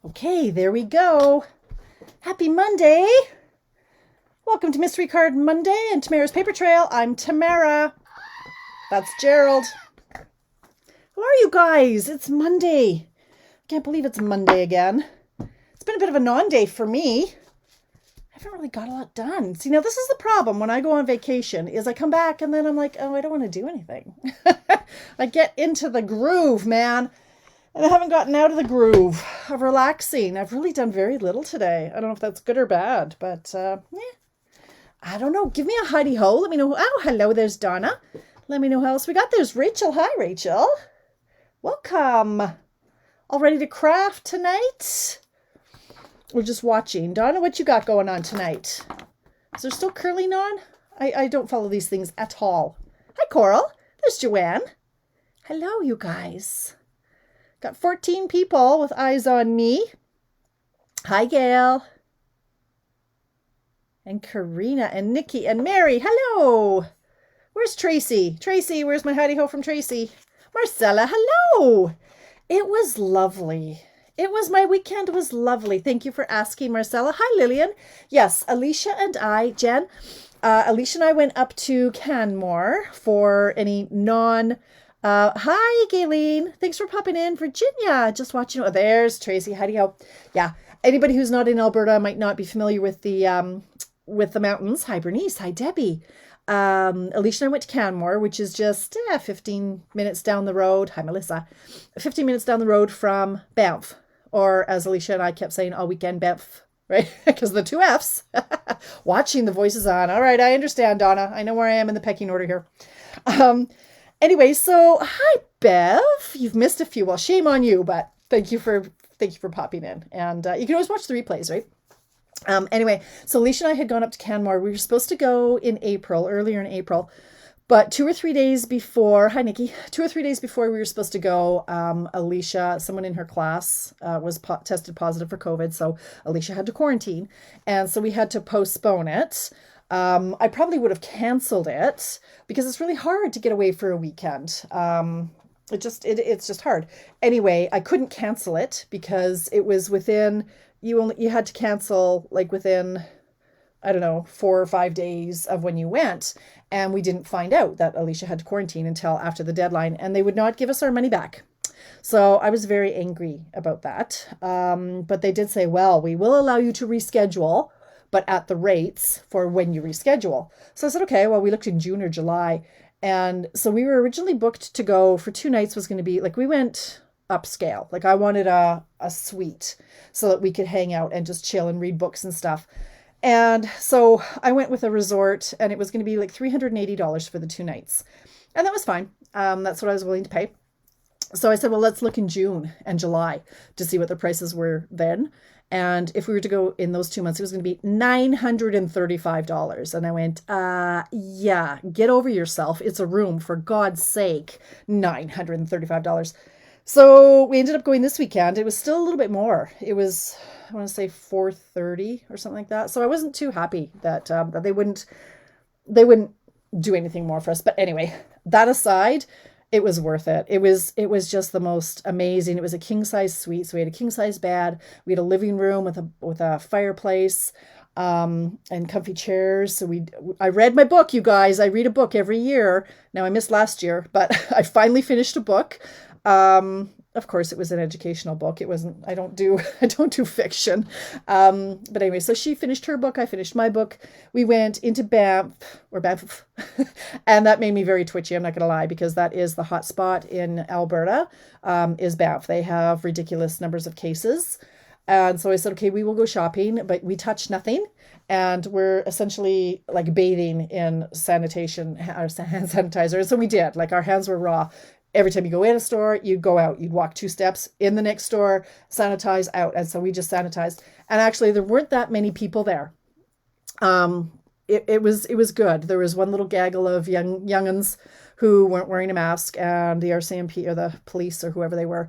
Okay, there we go. Happy Monday. Welcome to Mystery Card Monday and Tamara's Paper Trail. I'm Tamara. That's Gerald. How are you guys? It's Monday. I can't believe it's Monday again. It's been a bit of a non-day for me. I haven't really got a lot done. See, now this is the problem when I go on vacation is I come back and then I'm like, oh, I don't want to do anything. I get into the groove, man. And I haven't gotten out of the groove of relaxing. I've really done very little today. I don't know if that's good or bad, but I don't know. Give me a hidey ho. Let me know. Oh, hello, there's Donna. Let me know how else we got. There's Rachel. Hi, Rachel. Welcome. All ready to craft tonight? We're just watching. Donna, what you got going on tonight? Is there still curling on? I don't follow these things at all. Hi, Coral. There's Joanne. Hello, you guys. Got 14 people with eyes on me. Hi, Gail. And Karina and Nikki and Mary. Hello. Where's Tracy? Tracy, where's my hidey ho from Tracy? Marcella, hello. It was lovely. My weekend was lovely. Thank you for asking, Marcella. Hi, Lillian. Yes, Alicia and I, Jen, Alicia and I went up to Canmore for any hi, Gayleen. Thanks for popping in. Virginia, just watching. Oh, there's Tracy. Howdy ho. Yeah. Anybody who's not in Alberta might not be familiar with the mountains. Hi, Bernice. Hi, Debbie. Alicia and I went to Canmore, which is just 15 minutes down the road. Hi, Melissa. 15 minutes down the road from Banff, or as Alicia and I kept saying all weekend, Banff. Right? Because the two F's. Watching the voices on. All right, I understand, Donna. I know where I am in the pecking order here. Anyway, so hi, Bev. You've missed a few. Well, shame on you, but thank you for popping in. And you can always watch the replays, right? Anyway, so Alicia and I had gone up to Canmore. We were supposed to go earlier in April, but 2 or 3 days before, hi, Nikki, 2 or 3 days before we were supposed to go, Alicia, someone in her class was tested positive for COVID. So Alicia had to quarantine. And so we had to postpone it. I probably would have canceled it because it's really hard to get away for a weekend. It's just hard. Anyway, I couldn't cancel it because it was within, you had to cancel like within, I don't know, 4 or 5 days of when you went. And we didn't find out that Alicia had to quarantine until after the deadline, and they would not give us our money back. So I was very angry about that. But they did say, well, we will allow you to reschedule, but at the rates for when you reschedule. So I said, okay, well, we looked in June or July. And so we were originally booked to go for 2 nights, was going to be like, we went upscale. Like I wanted a suite so that we could hang out and just chill and read books and stuff. And so I went with a resort, and it was going to be like $380 for the 2 nights. And that was fine. That's what I was willing to pay. So I said, well, let's look in June and July to see what the prices were then. And if we were to go in those 2 months, it was going to be $935. And I went, yeah, get over yourself. It's a room, for God's sake, $935. So we ended up going this weekend. It was still a little bit more. It was, I want to say $430 or something like that. So I wasn't too happy that that they wouldn't do anything more for us. But anyway, that aside, it was worth it. It was just the most amazing. It was a king size suite. So we had a king size bed. We had a living room with a fireplace, and comfy chairs. So I read my book, you guys. I read a book every year. Now I missed last year, but I finally finished a book. Of course it was an educational book. It wasn't, I don't do fiction. But anyway, so she finished her book. I finished my book. We went into Banff, and that made me very twitchy. I'm not going to lie, because that is the hot spot in Alberta, is Banff. They have ridiculous numbers of cases. And so I said, okay, we will go shopping, but we touch nothing. And we're essentially like bathing in sanitation, or hand sanitizer. And so we did, like our hands were raw. Every time you go in a store, you'd go out, you'd walk 2 steps in the next store, sanitize, out. And so we just sanitized. And actually there weren't that many people there. It was good. There was one little gaggle of young'uns who weren't wearing a mask, and the RCMP or the police or whoever they were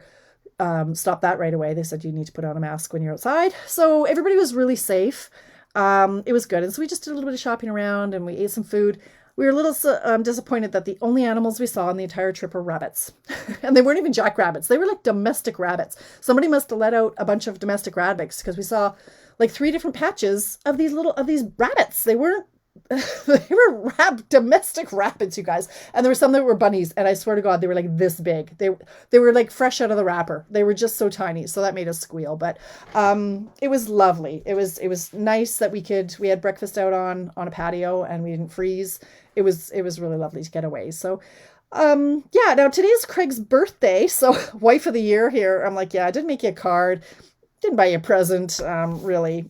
stopped that right away. They said, you need to put on a mask when you're outside. So everybody was really safe. It was good. And so we just did a little bit of shopping around, and we ate some food. We were a little disappointed that the only animals we saw on the entire trip were rabbits. And they weren't even jackrabbits. They were like domestic rabbits. Somebody must have let out a bunch of domestic rabbits because we saw like 3 different patches of these rabbits. They weren't they were domestic rabbits, you guys. And there were some that were bunnies, and I swear to God, they were like this big. They were like fresh out of the wrapper. They were just so tiny, so that made us squeal. But it was lovely. It was nice that we had breakfast out on a patio, and we didn't freeze. It was really lovely to get away. So yeah, now today's Craig's birthday, so wife of the year here. I'm like, yeah, I didn't make you a card. Didn't buy you a present, really.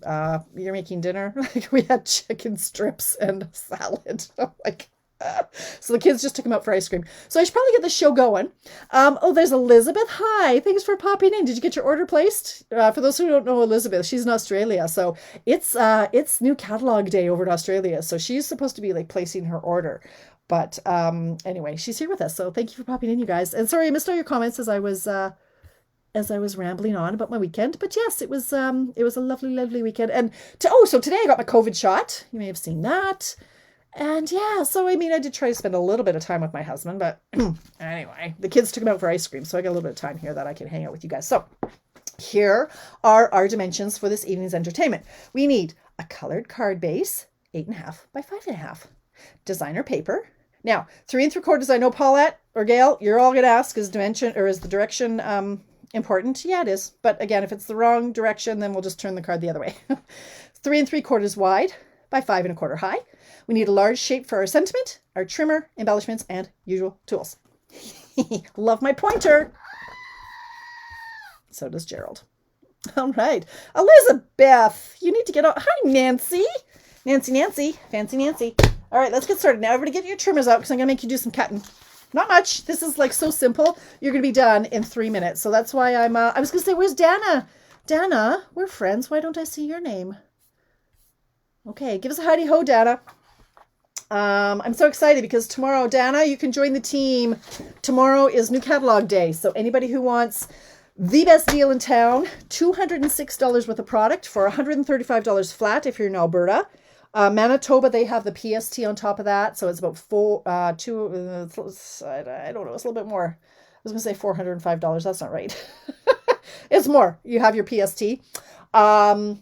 You're making dinner. Like, we had chicken strips and salad. I'm like, so the kids just took him out for ice cream. So I should probably get the show going. Oh, there's Elizabeth. Hi, thanks for popping in. Did you get your order placed? For those who don't know Elizabeth, she's in Australia, so it's new catalog day over in Australia. So she's supposed to be like placing her order. But anyway, she's here with us. So thank you for popping in, you guys. And sorry, I missed all your comments as I was rambling on about my weekend. But yes, it was a lovely, lovely weekend. And so today I got my COVID shot. You may have seen that. And yeah, so I mean, I did try to spend a little bit of time with my husband, but anyway, the kids took him out for ice cream. So I got a little bit of time here that I can hang out with you guys. So here are our dimensions for this evening's entertainment. We need a colored card base, 8.5 by 5.5, designer paper. Now, 3 3/4, I know Paulette or Gail, you're all going to ask, is the direction important? Yeah, it is. But again, if it's the wrong direction, then we'll just turn the card the other way. 3 3/4 wide by 5 1/4 high. We need a large shape for our sentiment, our trimmer, embellishments, and usual tools. Love my pointer. So does Gerald. All right. Elizabeth, you need to get out. Hi, Nancy. Nancy. Fancy Nancy. All right, let's get started. Now, everybody get your trimmers out because I'm going to make you do some cutting. Not much. This is like so simple. You're going to be done in 3 minutes. So that's why I was going to say, where's Dana? Dana, we're friends. Why don't I see your name? Okay, give us a hidey ho, Dana. I'm so excited because tomorrow, Dana, you can join the team. Tomorrow is new catalog day. So anybody who wants the best deal in town, $206 worth of product for $135 flat if you're in Alberta. Manitoba, they have the PST on top of that. So it's about I don't know, it's a little bit more. I was going to say $405. That's not right. It's more. You have your PST. And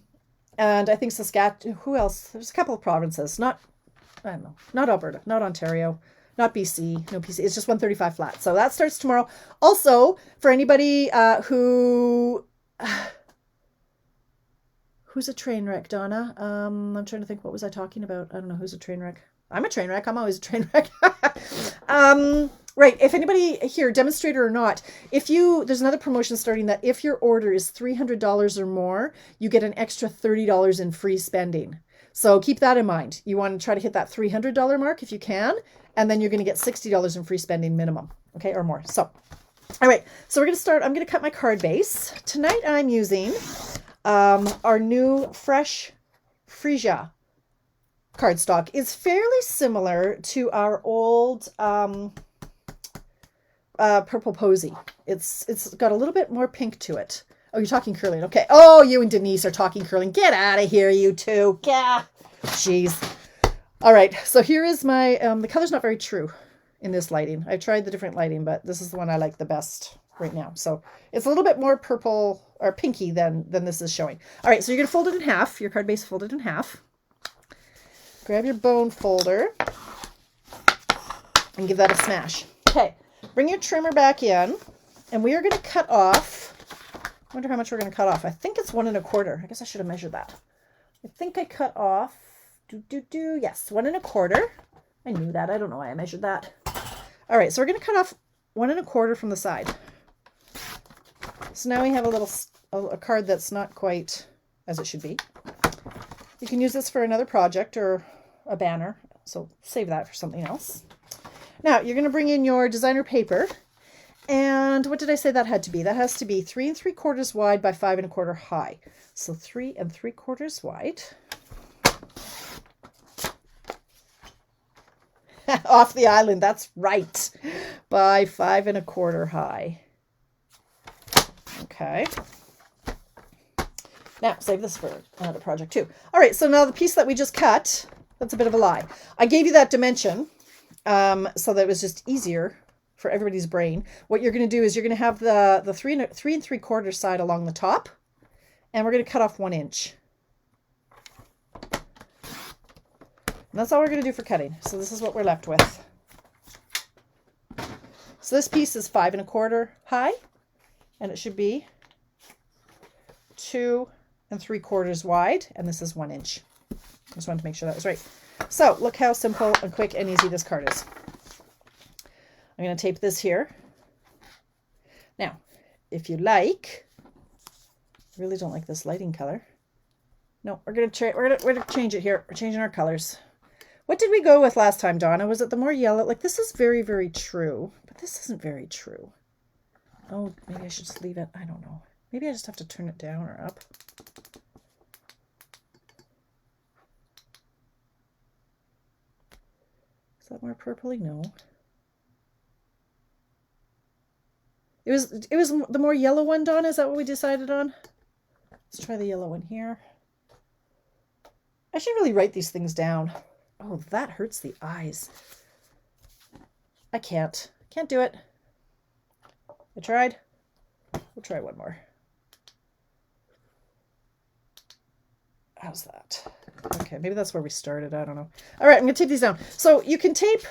I think Saskatchewan, who else? There's a couple of provinces. I don't know. Not Alberta, not Ontario, not BC, no PC. It's just 135 flat. So that starts tomorrow. Also, for anybody who's a train wreck, Donna? I'm trying to think, what was I talking about? I don't know who's a train wreck. I'm a train wreck. I'm always a train wreck. Right. If anybody here, demonstrator or not, there's another promotion starting that if your order is $300 or more, you get an extra $30 in free spending. So keep that in mind. You want to try to hit that $300 mark if you can, and then you're going to get $60 in free spending minimum, okay, or more. So, all right. So we're going to start. I'm going to cut my card base. Tonight I'm using our new fresh Freesia cardstock. It's fairly similar to our old Purple Posy. It's got a little bit more pink to it. Oh, you're talking curling. Okay. Oh, you and Denise are talking curling. Get out of here, you two. Yeah. Jeez. All right. So here is my, the color's not very true in this lighting. I've tried the different lighting, but this is the one I like the best right now. So it's a little bit more purple or pinky than this is showing. All right. So you're going to fold it in half. Your card base folded in half. Grab your bone folder and give that a smash. Okay. Bring your trimmer back in, and we are going to cut off. I wonder how much we're going to cut off. I think it's 1 1/4. I guess I should have measured that. I think I cut off, yes, 1 1/4. I knew that. I don't know why I measured that. All right, so we're going to cut off 1 1/4 from the side. So now we have a card that's not quite as it should be. You can use this for another project or a banner. So save that for something else. Now you're going to bring in your designer paper. And what did I say that had to be? That has to be 3 3/4 wide by 5 1/4 high. So 3 3/4 wide. Off the island, that's right. By 5 1/4 high. Okay. Now, save this for another project too. All right, so now the piece that we just cut, That's a bit of a lie. I gave you that dimension so that it was just easier for everybody's brain. What you're going to do is you're going to have the 3 3/4 side along the top, and we're going to cut off 1 inch. And that's all we're going to do for cutting. So this is what we're left with. So this piece is 5 1/4 high, and it should be 2 3/4 wide, and this is 1 inch. Just wanted to make sure that was right. So look how simple and quick and easy this card is. I'm going to tape this here. Now, if you like, I really don't like this lighting color. No, we're going to change it here. We're changing our colors. What did we go with last time, Donna? Was it the more yellow? Like, this is very, very true, but this isn't very true. Oh, maybe I should just leave it. I don't know. Maybe I just have to turn it down or up. Is that more purpley? No. It was the more yellow one, Donna. Is that what we decided on? Let's try the yellow one here. I should really write these things down. Oh, that hurts the eyes. I can't do it. I tried. We'll try one more. How's that? Okay, maybe that's where we started. I don't know. All right, I'm going to tape these down. So you can tape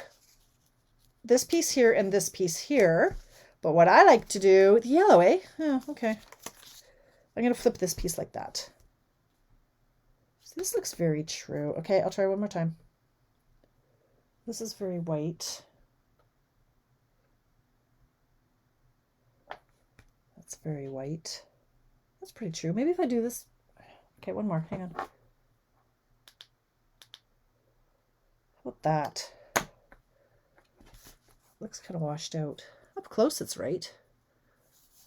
this piece here and this piece here. But what I like to do, the yellow, eh? Oh, okay. I'm going to flip this piece like that. So this looks very true. Okay, I'll try one more time. This is very white. That's very white. That's pretty true. Maybe if I do this. Okay, one more. Hang on. How about that? Looks kind of washed out. Up close, it's right.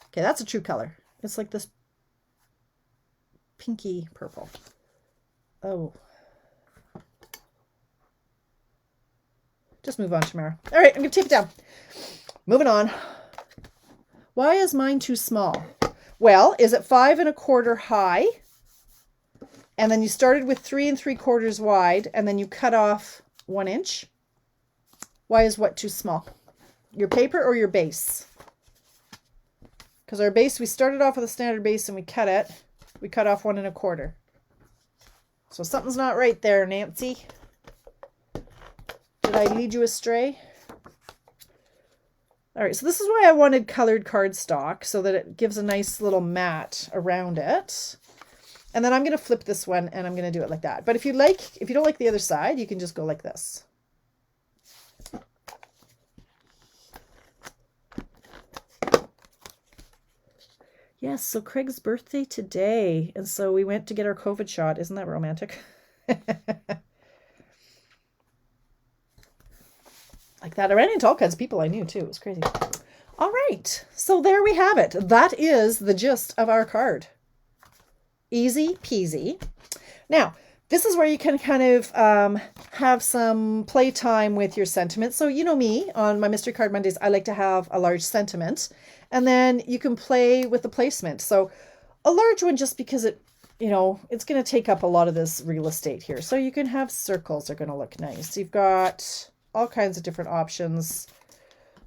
Okay, that's a true color. It's like this pinky purple. Oh. Just move on, Tamara. All right, I'm going to tape it down. Moving on. Why is mine too small? Well, is it 5 1/4 high? And then you started with 3 3/4 wide, and then you cut off 1 inch? Why is what too small? Your paper or your base? Because our base, we started off with a standard base and we cut it. We cut off 1 1/4. So something's not right there, Nancy. Did I lead you astray? All right, so this is why I wanted colored cardstock, so that it gives a nice little mat around it. And then I'm going to flip this one and I'm going to do it like that. But if you don't like the other side, you can just go like this. Yes, so Craig's birthday today. And so we went to get our COVID shot. Isn't that romantic? Like that. I ran into all kinds of people I knew too. It was crazy. All right. So there we have it. That is the gist of our card. Easy peasy. Now, this is where you can kind of have some playtime with your sentiments. So you know me, on my Mystery Card Mondays, I like to have a large sentiment. And then you can play with the placement. So a large one just because it, it's going to take up a lot of this real estate here. So you can have circles are going to look nice. You've got all kinds of different options.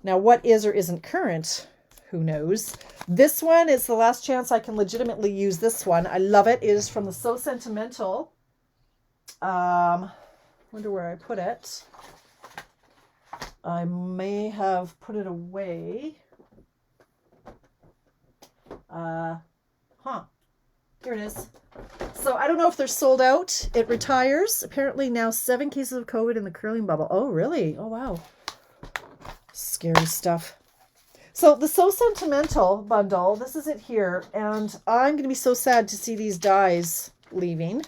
Now, what is or isn't current? Who knows? This one is the last chance I can legitimately use this one. I love it. It is from the So Sentimental. Wonder where I put it. I may have put it away. Here it is. So I don't know if they're sold out. It retires. Apparently now 7 cases of COVID in the curling bubble. Oh, really? Oh, wow. Scary stuff. So the So Sentimental bundle, this is it here. And I'm going to be so sad to see these dies leaving.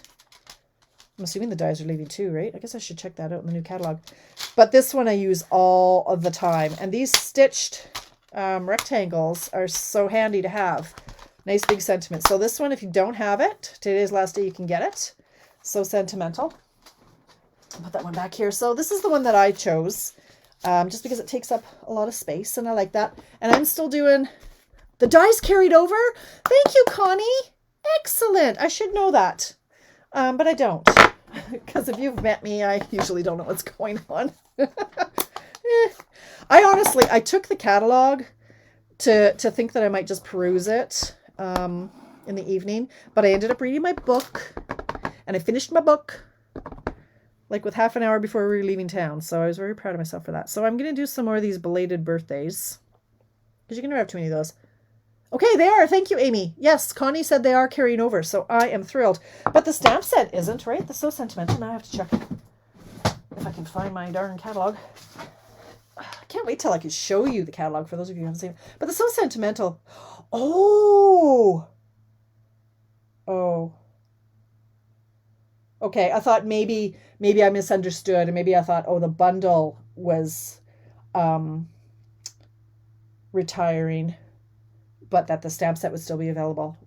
I'm assuming the dies are leaving too, right? I guess I should check that out in the new catalog. But this one I use all of the time. And these stitched rectangles are so handy to have. Nice big sentiment. So this one, if you don't have it, today's last day you can get it. So Sentimental. I'll put that one back here. So this is the one that I chose. Just because it takes up a lot of space and I like that. And I'm still doing the dies carried over. Thank you, Connie. Excellent. I should know that. But I don't. because if you've met me, I usually don't know what's going on. I took the catalog to think that I might just peruse it in the evening, but I ended up reading my book, and I finished my book like with half an hour before we were leaving town. So I was very proud of myself for that. So I'm going to do some more of these belated birthdays, because you can never have too many of those. Okay, they are. Thank you, Amy. Yes, Connie said they are carrying over, so I am thrilled. But the stamp set isn't, right? That's so sentimental. Now I have to check if I can find my darn catalog. I can't wait till I can show you the catalog for those of you who haven't seen it. But it's so sentimental. Oh. Okay, I thought maybe I misunderstood, and maybe I thought, the bundle was retiring, but that the stamp set would still be available.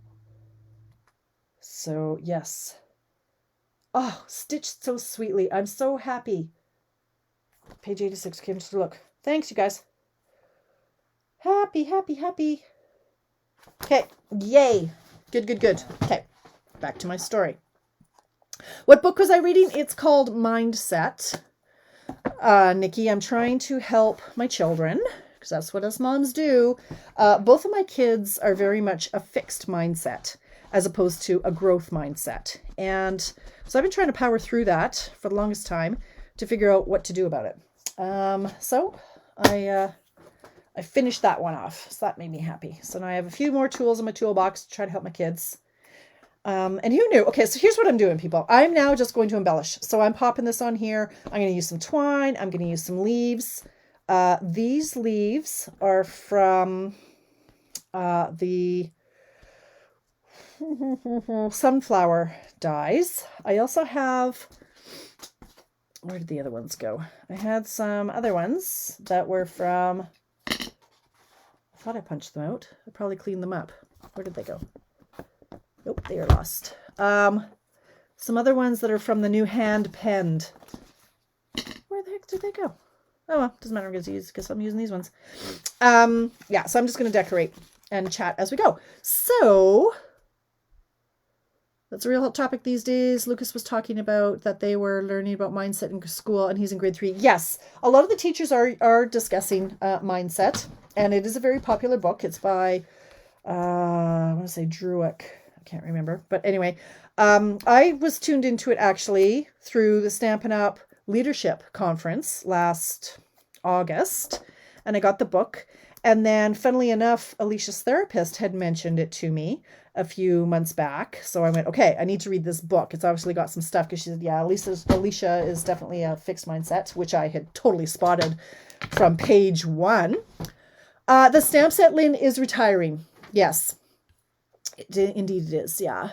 So, yes. Oh, stitched so sweetly. I'm so happy. Page 86 came to look. Thanks, you guys. Happy, happy, happy. Okay, yay. Good. Okay, back to my story. What book was I reading? It's called Mindset. Nikki, I'm trying to help my children, because that's what us moms do. Both of my kids are very much a fixed mindset as opposed to a growth mindset. And so I've been trying to power through that for the longest time to figure out what to do about it. So I finished that one off. So that made me happy. So now I have a few more tools in my toolbox to try to help my kids. And who knew? Okay, so here's what I'm doing, people. I'm now just going to embellish. So I'm popping this on here. I'm going to use some twine. I'm going to use some leaves. These leaves are from the sunflower dies. I also have, where did the other ones go? I had some other ones that were from, I thought I punched them out. I probably cleaned them up. Where did they go? Nope, they are lost. Some other ones that are from the new hand penned. Where the heck did they go? Oh, well, doesn't matter. I'm going to use because I'm using these ones. Yeah, so I'm just going to decorate and chat as we go. So that's a real hot topic these days. Lucas was talking about that they were learning about mindset in school, and he's in grade 3. Yes, a lot of the teachers are discussing mindset, and it is a very popular book. It's by, I want to say Druick. I can't remember. But anyway, I was tuned into it actually through the Stampin' Up! Leadership Conference last August, and I got the book. And then, funnily enough, Alicia's therapist had mentioned it to me a few months back. So I went, okay, I need to read this book. It's obviously got some stuff, because she said, yeah, Alicia is definitely a fixed mindset, which I had totally spotted from page 1. The stamp set, Lynn, is retiring. Yes. Indeed it is, yeah.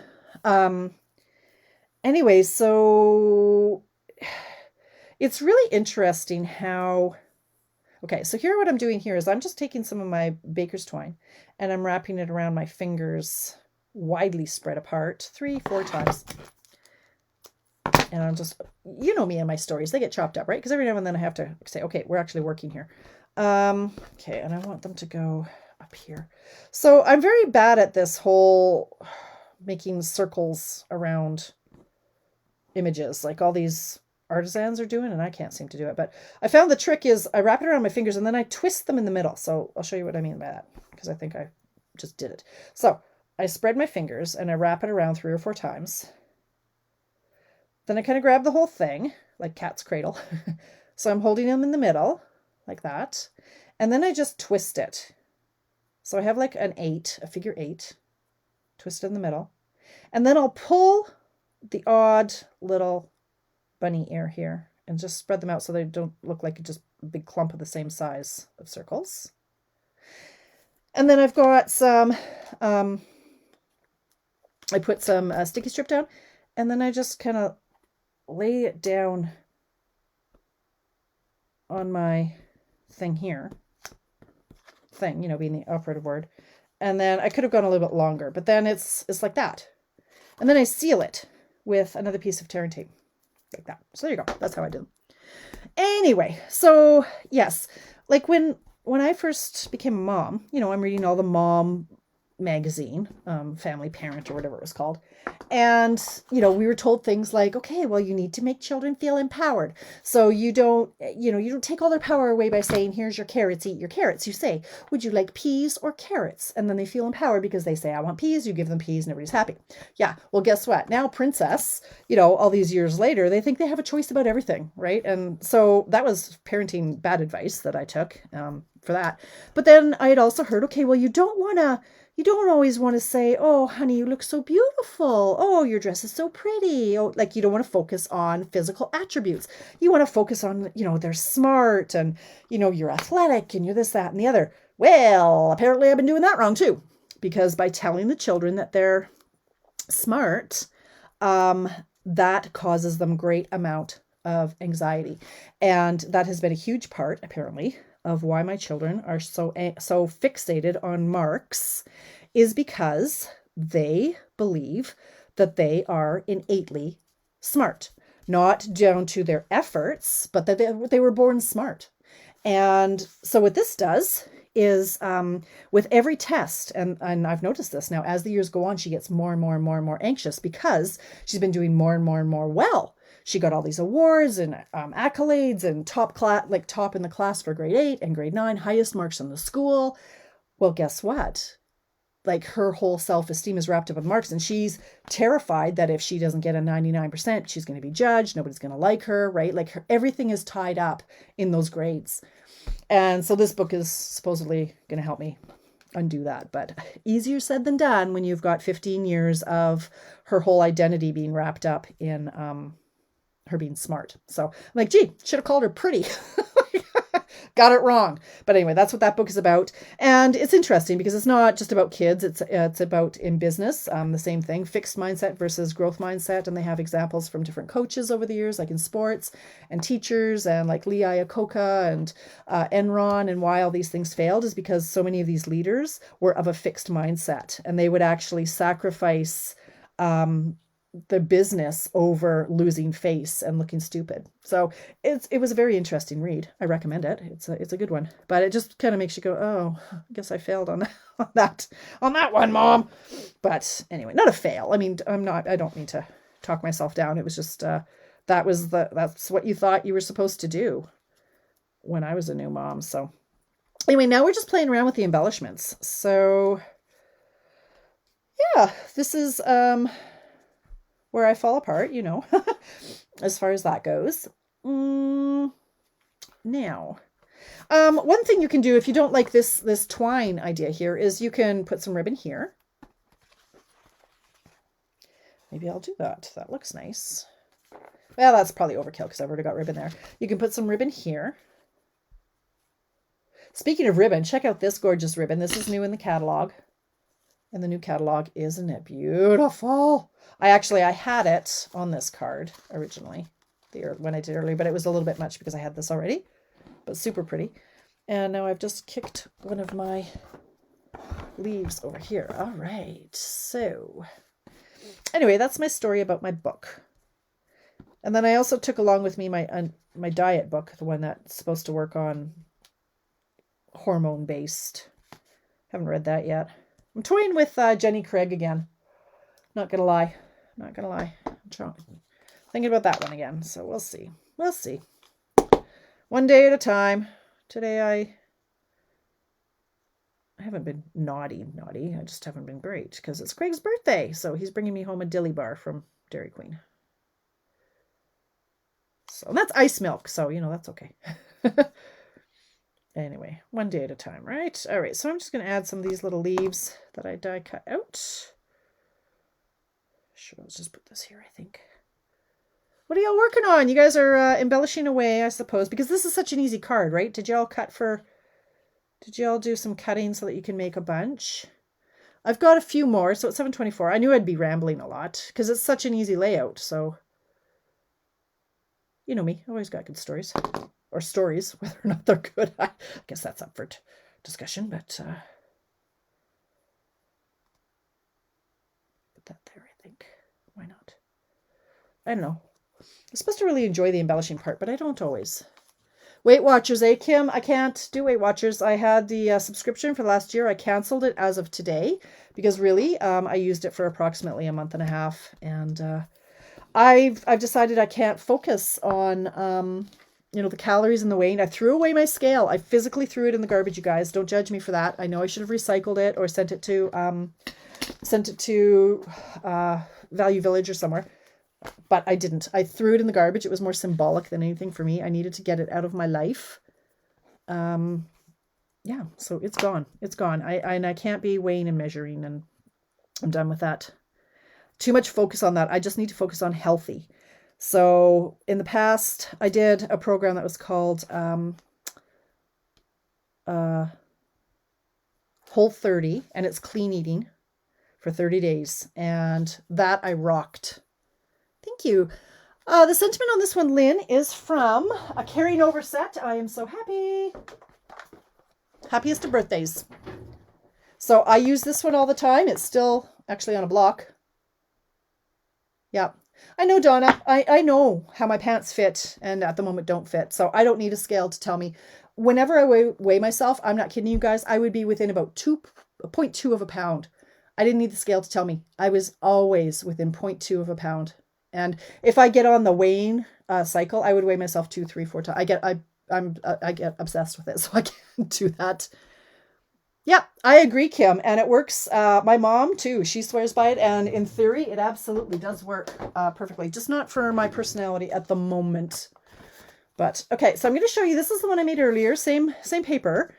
Anyway, so it's really interesting how... Okay, so here what I'm doing here is I'm just taking some of my baker's twine and I'm wrapping it around my fingers, widely spread apart, 3-4 times. And I'm just, you know me and my stories, they get chopped up, right? Because every now and then I have to say, okay, we're actually working here. Okay, and I want them to go up here. So I'm very bad at this whole making circles around images, like all these artisans are doing, and I can't seem to do it. But I found the trick is I wrap it around my fingers and then I twist them in the middle. So I'll show you what I mean by that, because I think I just did it. So I spread my fingers and I wrap it around 3 or 4 times. Then I kind of grab the whole thing like cat's cradle. So I'm holding them in the middle like that. And then I just twist it. So I have like an 8, a figure 8, twist in the middle. And then I'll pull the odd little bunny ear here and just spread them out so they don't look like just a big clump of the same size of circles. And then I've got some, I put some sticky strip down, and then I just kind of lay it down on my thing here. Thing, you know, being the operative word. And then I could have gone a little bit longer, but then it's like that. And then I seal it with another piece of tearing tape. Like that. So there you go. That's how I do them. Anyway, so yes, like when I first became a mom, you know, I'm reading all the mom magazine, Family Parent or whatever it was called. And, we were told things like, okay, well, you need to make children feel empowered. So you don't take all their power away by saying, here's your carrots, eat your carrots. You say, would you like peas or carrots? And then they feel empowered because they say, I want peas. You give them peas and everybody's happy. Yeah. Well, guess what? Now Princess, all these years later, they think they have a choice about everything. Right. And so that was parenting bad advice that I took for that. But then I had also heard, okay, well, you don't always want to say, oh, honey, you look so beautiful. Oh, your dress is so pretty. Oh, like you don't want to focus on physical attributes. You want to focus on, they're smart and, you're athletic and you're this, that, and the other. Well, apparently I've been doing that wrong too, because by telling the children that they're smart, that causes them great amount of anxiety. And that has been a huge part, apparently, of why my children are so fixated on marks, is because they believe that they are innately smart, not down to their efforts, but that they were born smart. And so what this does is with every test, and I've noticed this now, as the years go on, she gets more and more and more and more anxious because she's been doing more and more and more well. She got all these awards and accolades and top in the class for grade 8 and grade 9, highest marks in the school. Well, guess what? Like her whole self-esteem is wrapped up in marks, and she's terrified that if she doesn't get a 99%, she's going to be judged. Nobody's going to like her, right? Like everything is tied up in those grades. And so this book is supposedly going to help me undo that, but easier said than done when you've got 15 years of her whole identity being wrapped up in her being smart. So I'm like, gee, should have called her pretty. Got it wrong. But anyway, that's what that book is about. And it's interesting because it's not just about kids. It's about in business, the same thing, fixed mindset versus growth mindset. And they have examples from different coaches over the years, like in sports and teachers, and like Lee Iacocca and Enron. And why all these things failed is because so many of these leaders were of a fixed mindset, and they would actually sacrifice the business over losing face and looking stupid. So it was a very interesting read. I recommend it. It's a good one, but it just kind of makes you go, oh, I guess I failed on that one, Mom. But anyway, not a fail. I mean, I don't mean to talk myself down. It was just, that's what you thought you were supposed to do when I was a new mom. So anyway, now we're just playing around with the embellishments. So yeah, this is, where I fall apart, as far as that goes. Now, one thing you can do if you don't like this twine idea here is you can put some ribbon here. Maybe I'll do that. That looks nice. Well, that's probably overkill because I've already got ribbon there. You can put some ribbon here. Speaking of ribbon, check out this gorgeous ribbon. This is new in the catalog. And the new catalog, isn't it beautiful? I had it on this card originally, when I did earlier, but it was a little bit much because I had this already, but super pretty. And now I've just kicked one of my leaves over here. All right. So anyway, that's my story about my book. And then I also took along with me my diet book, the one that's supposed to work on hormone-based. Haven't read that yet. I'm toying with Jenny Craig again. Not gonna lie. I'm thinking about that one again. So we'll see. One day at a time. Today I haven't been naughty. I just haven't been great because it's Craig's birthday. So he's bringing me home a dilly bar from Dairy Queen. So that's ice milk. So, that's okay. Anyway, one day at a time, right? All right, so I'm just going to add some of these little leaves that I die cut out. Sure, let's just put this here, I think. What are y'all working on? You guys are embellishing away, I suppose, because this is such an easy card, right? Did y'all do some cutting so that you can make a bunch? I've got a few more, so it's 7:24. I knew I'd be rambling a lot because it's such an easy layout, so you know me, I always got good stories. Or stories, whether or not they're good. I guess that's up for discussion, but put that there, I think. Why not? I don't know. I'm supposed to really enjoy the embellishing part, but I don't always. Weight Watchers, eh, Kim? I can't do Weight Watchers. I had the subscription for last year. I canceled it as of today because really, I used it for approximately a month and a half, and I've decided I can't focus on the calories and the weight. I threw away my scale. I physically threw it in the garbage, you guys. Don't judge me for that. I know I should have recycled it or sent it to Value Village or somewhere. But I didn't. I threw it in the garbage. It was more symbolic than anything for me. I needed to get it out of my life. Yeah, so it's gone. It's gone. I can't be weighing and measuring, and I'm done with that. Too much focus on that. I just need to focus on healthy. So in the past, I did a program that was called Whole 30, and it's clean eating for 30 days. And that I rocked. Thank you. The sentiment on this one, Lynn, is from a carrying over set. I am so happy. Happiest of birthdays. So I use this one all the time. It's still actually on a block. Yeah. I know, Donna. I know how my pants fit and at the moment don't fit. So I don't need a scale to tell me. Whenever I weigh myself, I'm not kidding you guys, I would be within about 0.2 of a pound. I didn't need the scale to tell me. I was always within 0.2 of a pound. And if I get on the weighing cycle, I would weigh myself 2, 3, 4 times. I get obsessed with it, so I can't do that. Yeah, I agree, Kim, and it works. My mom too. She swears by it, and in theory, it absolutely does work perfectly. Just not for my personality at the moment. But okay, so I'm going to show you. This is the one I made earlier. Same paper,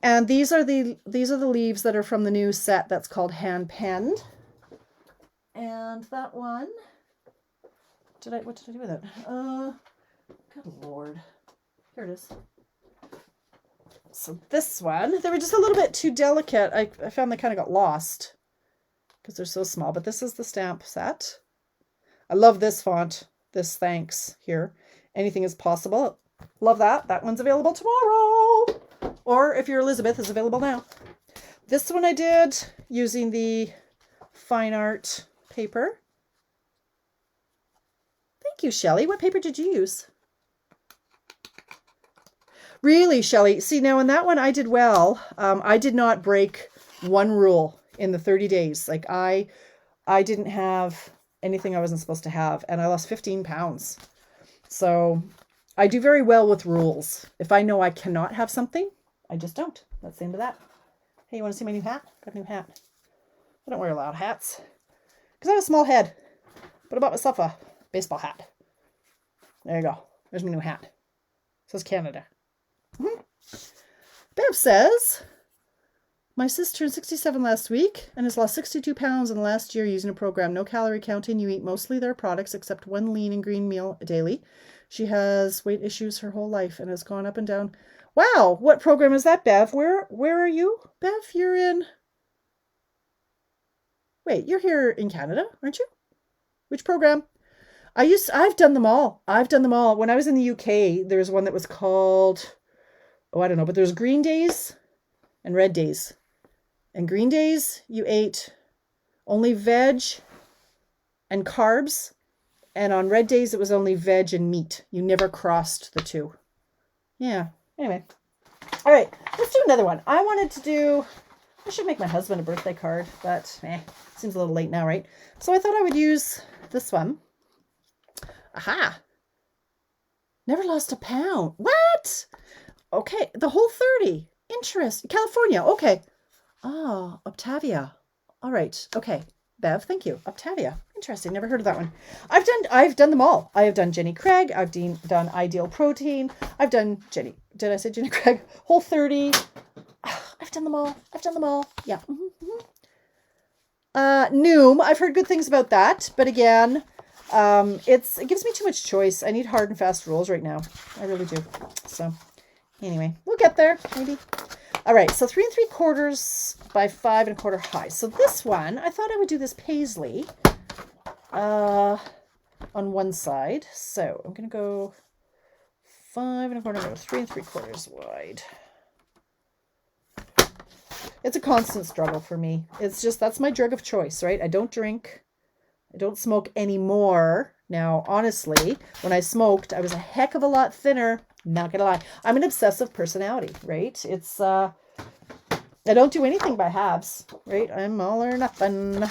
and these are the leaves that are from the new set that's called Hand Penned. And that one. What did I do with it? Good Lord. Here it is. So this one, they were just a little bit too delicate. I found they kind of got lost because they're so small, but this is the stamp set. I love this font, this thanks here. Anything is possible. Love that. That one's available tomorrow. Or if you're Elizabeth, it's available now. This one I did using the fine art paper. Thank you, Shelley. What paper did you use? Really, Shelley? See, now in that one I did well. I did not break one rule in the 30 days. Like I didn't have anything I wasn't supposed to have, and I lost 15 pounds. So I do very well with rules. If I know I cannot have something, I just don't. That's the end of that. Hey, you want to see my new hat? Got a new hat. I don't wear a lot of hats because I have a small head, but I bought myself a baseball hat. There you go. There's my new hat. It says Canada. Bev says, my sis turned 67 last week and has lost 62 pounds in the last year using a program. No calorie counting. You eat mostly their products except one lean and green meal daily. She has weight issues her whole life and has gone up and down. Wow. What program is that, Bev? Where are you? Bev, you're in... Wait, you're here in Canada, aren't you? Which program? I've done them all. I've done them all. When I was in the UK, there was one that was called, I don't know, but there's green days and red days. And green days, you ate only veg and carbs. And on red days, it was only veg and meat. You never crossed the two. Yeah. Anyway. All right. Let's do another one. I should make my husband a birthday card, but seems a little late now, right? So I thought I would use this one. Aha. Never lost a pound. What? Okay. The Whole 30. Interesting. California. Okay. Oh, Octavia. All right. Okay. Bev, thank you. Octavia. Interesting. Never heard of that one. I've done them all. I have done Jenny Craig. I've done Ideal Protein. I've done Jenny. Did I say Jenny Craig? Whole 30. I've done them all. Yeah. Noom. I've heard good things about that, but again, it gives me too much choice. I need hard and fast rules right now. I really do. So anyway, we'll get there maybe. All right. So 3 3/4 by 5 1/4 high. So this one, I thought I would do this paisley, on one side. So I'm going to go 5 1/4, 3 3/4 wide. It's a constant struggle for me. It's just, that's my drug of choice, right? I don't drink. I don't smoke anymore. Now, honestly, when I smoked, I was a heck of a lot thinner. Not gonna lie. I'm an obsessive personality, right? It's, I don't do anything by halves, right? I'm all or nothing.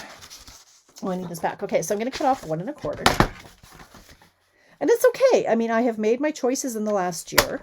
Oh, I need this back. Okay, so I'm going to cut off 1 1/4. And it's okay. I mean, I have made my choices in the last year,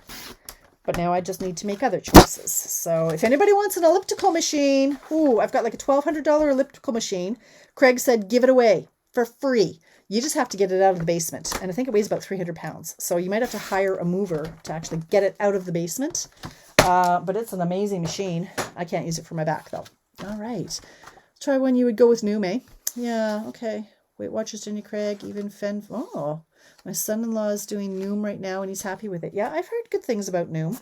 but now I just need to make other choices. So if anybody wants an elliptical machine, ooh, I've got like a $1,200 elliptical machine. Craig said, give it away for free. You just have to get it out of the basement. And I think it weighs about 300 pounds. So you might have to hire a mover to actually get it out of the basement. But it's an amazing machine. I can't use it for my back though. All right. Let's try one you would go with new, May. Yeah, okay. Weight Watchers, Jenny Craig, even Fen. Oh, my son-in-law is doing Noom right now and he's happy with it. Yeah, I've heard good things about Noom.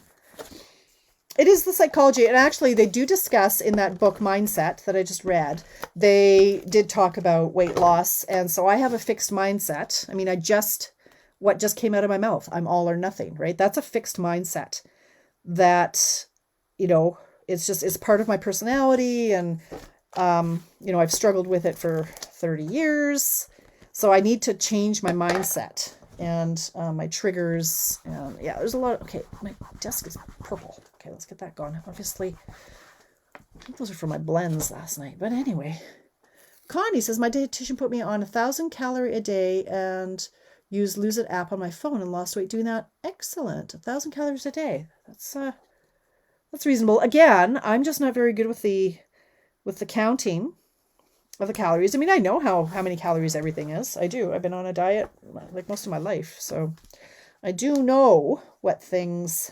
It is the psychology. And actually, they do discuss in that book, Mindset, that I just read, they did talk about weight loss. And so I have a fixed mindset. I mean, what just came out of my mouth, I'm all or nothing, right? That's a fixed mindset that, it's part of my personality. And, I've struggled with it for 30 years. So I need to change my mindset and my triggers. And yeah, there's a lot. Okay, my desk is purple. Okay, let's get that gone. Obviously, I think those are for my blends last night. But anyway, Connie says, my dietitian put me on 1,000 calorie a day and used Lose It app on my phone and lost weight doing that. Excellent. 1,000 calories a day. That's reasonable. Again, I'm just not very good with the counting of the calories. I mean, I know how many calories everything is. I do. I've been on a diet like most of my life. So I do know what things,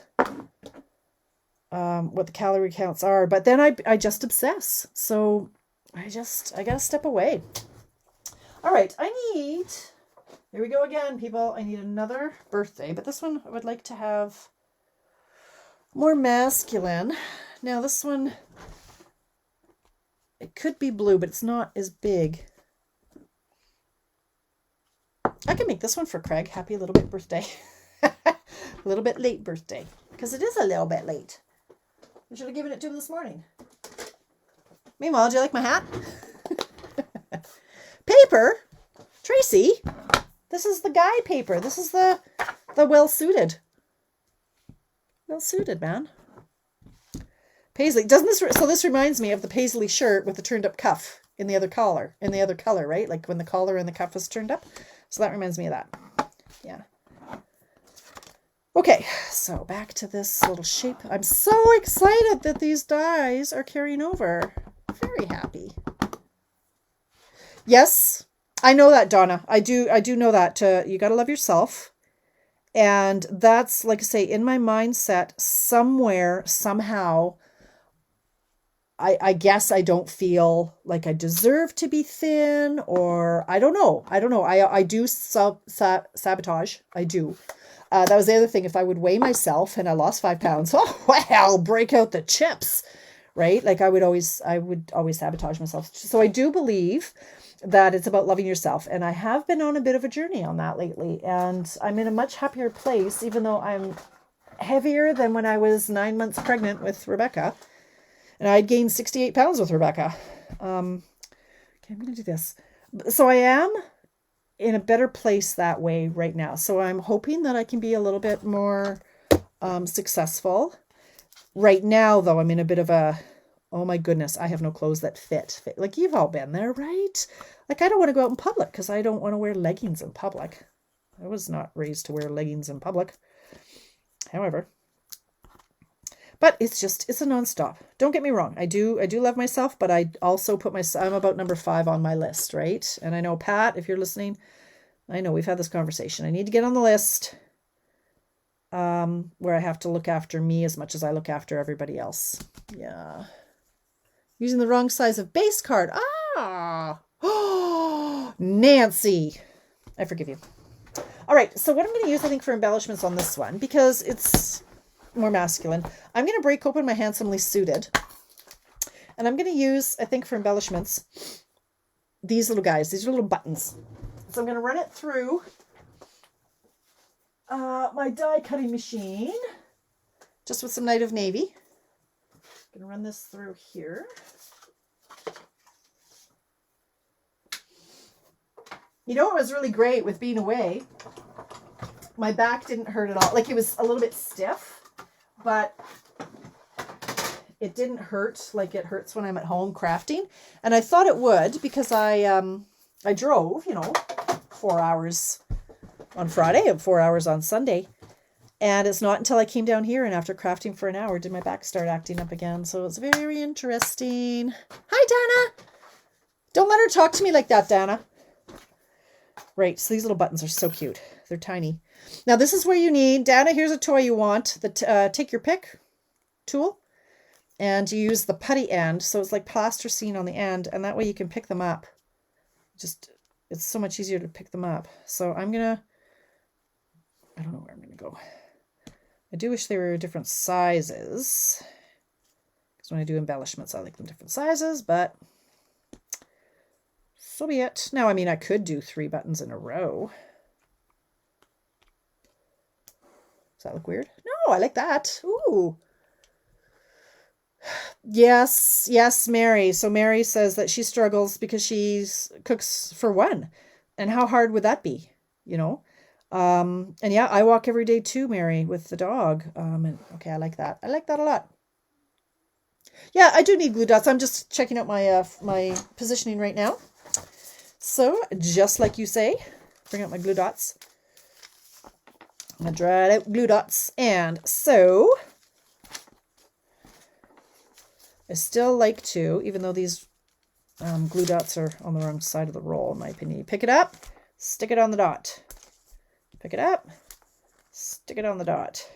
what the calorie counts are, but then I just obsess. So I got to step away. All right. Here we go again, people. I need another birthday, but this one I would like to have more masculine. Now this one, it could be blue, but it's not as big. I can make this one for Craig. Happy little bit birthday. A little bit late birthday. Because it is a little bit late. I should have given it to him this morning. Meanwhile, do you like my hat? Paper? Tracy? This is the guy paper. This is the well-suited. Well-suited, man. Paisley, so this reminds me of the Paisley shirt with the turned up cuff in the other collar, right? Like when the collar and the cuff is turned up. So that reminds me of that. Yeah. Okay, so back to this little shape. I'm so excited that these dies are carrying over. Very happy. Yes, I know that, Donna. I do know that. You got to love yourself. And that's, like I say, in my mindset somewhere, somehow, I guess I don't feel like I deserve to be thin, or I don't know. I do sabotage. I do. That was the other thing. If I would weigh myself and I lost 5 pounds, oh, well, break out the chips, right? Like I would always sabotage myself. So I do believe that it's about loving yourself. And I have been on a bit of a journey on that lately. And I'm in a much happier place, even though I'm heavier than when I was 9 months pregnant with Rebecca. And I'd gained 68 pounds with Rebecca. Okay, I'm going to do this. So I am in a better place that way right now. So I'm hoping that I can be a little bit more successful. Right now, though, I'm in a bit of a, oh my goodness, I have no clothes that fit. Like you've all been there, right? Like I don't want to go out in public because I don't want to wear leggings in public. I was not raised to wear leggings in public. However, but it's a nonstop. Don't get me wrong. I do love myself, but I also I'm about number 5 on my list, right? And I know, Pat, if you're listening, I know we've had this conversation. I need to get on the list where I have to look after me as much as I look after everybody else. Yeah. Using the wrong size of base card. Ah! Oh, Nancy. I forgive you. All right. So what I'm going to use, I think, for embellishments on this one, because it's more masculine, I'm going to break open my Handsomely Suited. And I'm going to use, I think, for embellishments, these little guys. These are little buttons. So I'm going to run it through my die cutting machine, just with some Night of Navy. I'm going to run this through here. You know what was really great with being away my back didn't hurt at all. Like, it was a little bit stiff, but it didn't hurt like it hurts when I'm at home crafting. And I thought it would because I drove, 4 hours on Friday and 4 hours on Sunday. And it's not until I came down here and after crafting for an hour did my back start acting up again. So it's very interesting. Hi, Dana. Don't let her talk to me like that, Dana. Right, so these little buttons are so cute. They're tiny. Now this is where you need, Dana, here's a toy you want. The take your pick tool. And you use the putty end. So it's like plasticine on the end. And that way you can pick them up. It's so much easier to pick them up. So I don't know where I'm going to go. I do wish they were different sizes. Because when I do embellishments, I like them different sizes, but so be it. Now, I mean, I could do 3 buttons in a row. Does that look weird? No, I like that. Ooh. Yes, Mary. So Mary says that she struggles because she cooks for one. And how hard would that be? And yeah, I walk every day too, Mary, with the dog. And okay, I like that. I like that a lot. Yeah, I do need glue dots. I'm just checking out my my positioning right now. So just like you say, bring out my glue dots. I'm gonna draw out glue dots, and so I still like to, even though these glue dots are on the wrong side of the roll, in my opinion. You pick it up, stick it on the dot. Pick it up, stick it on the dot.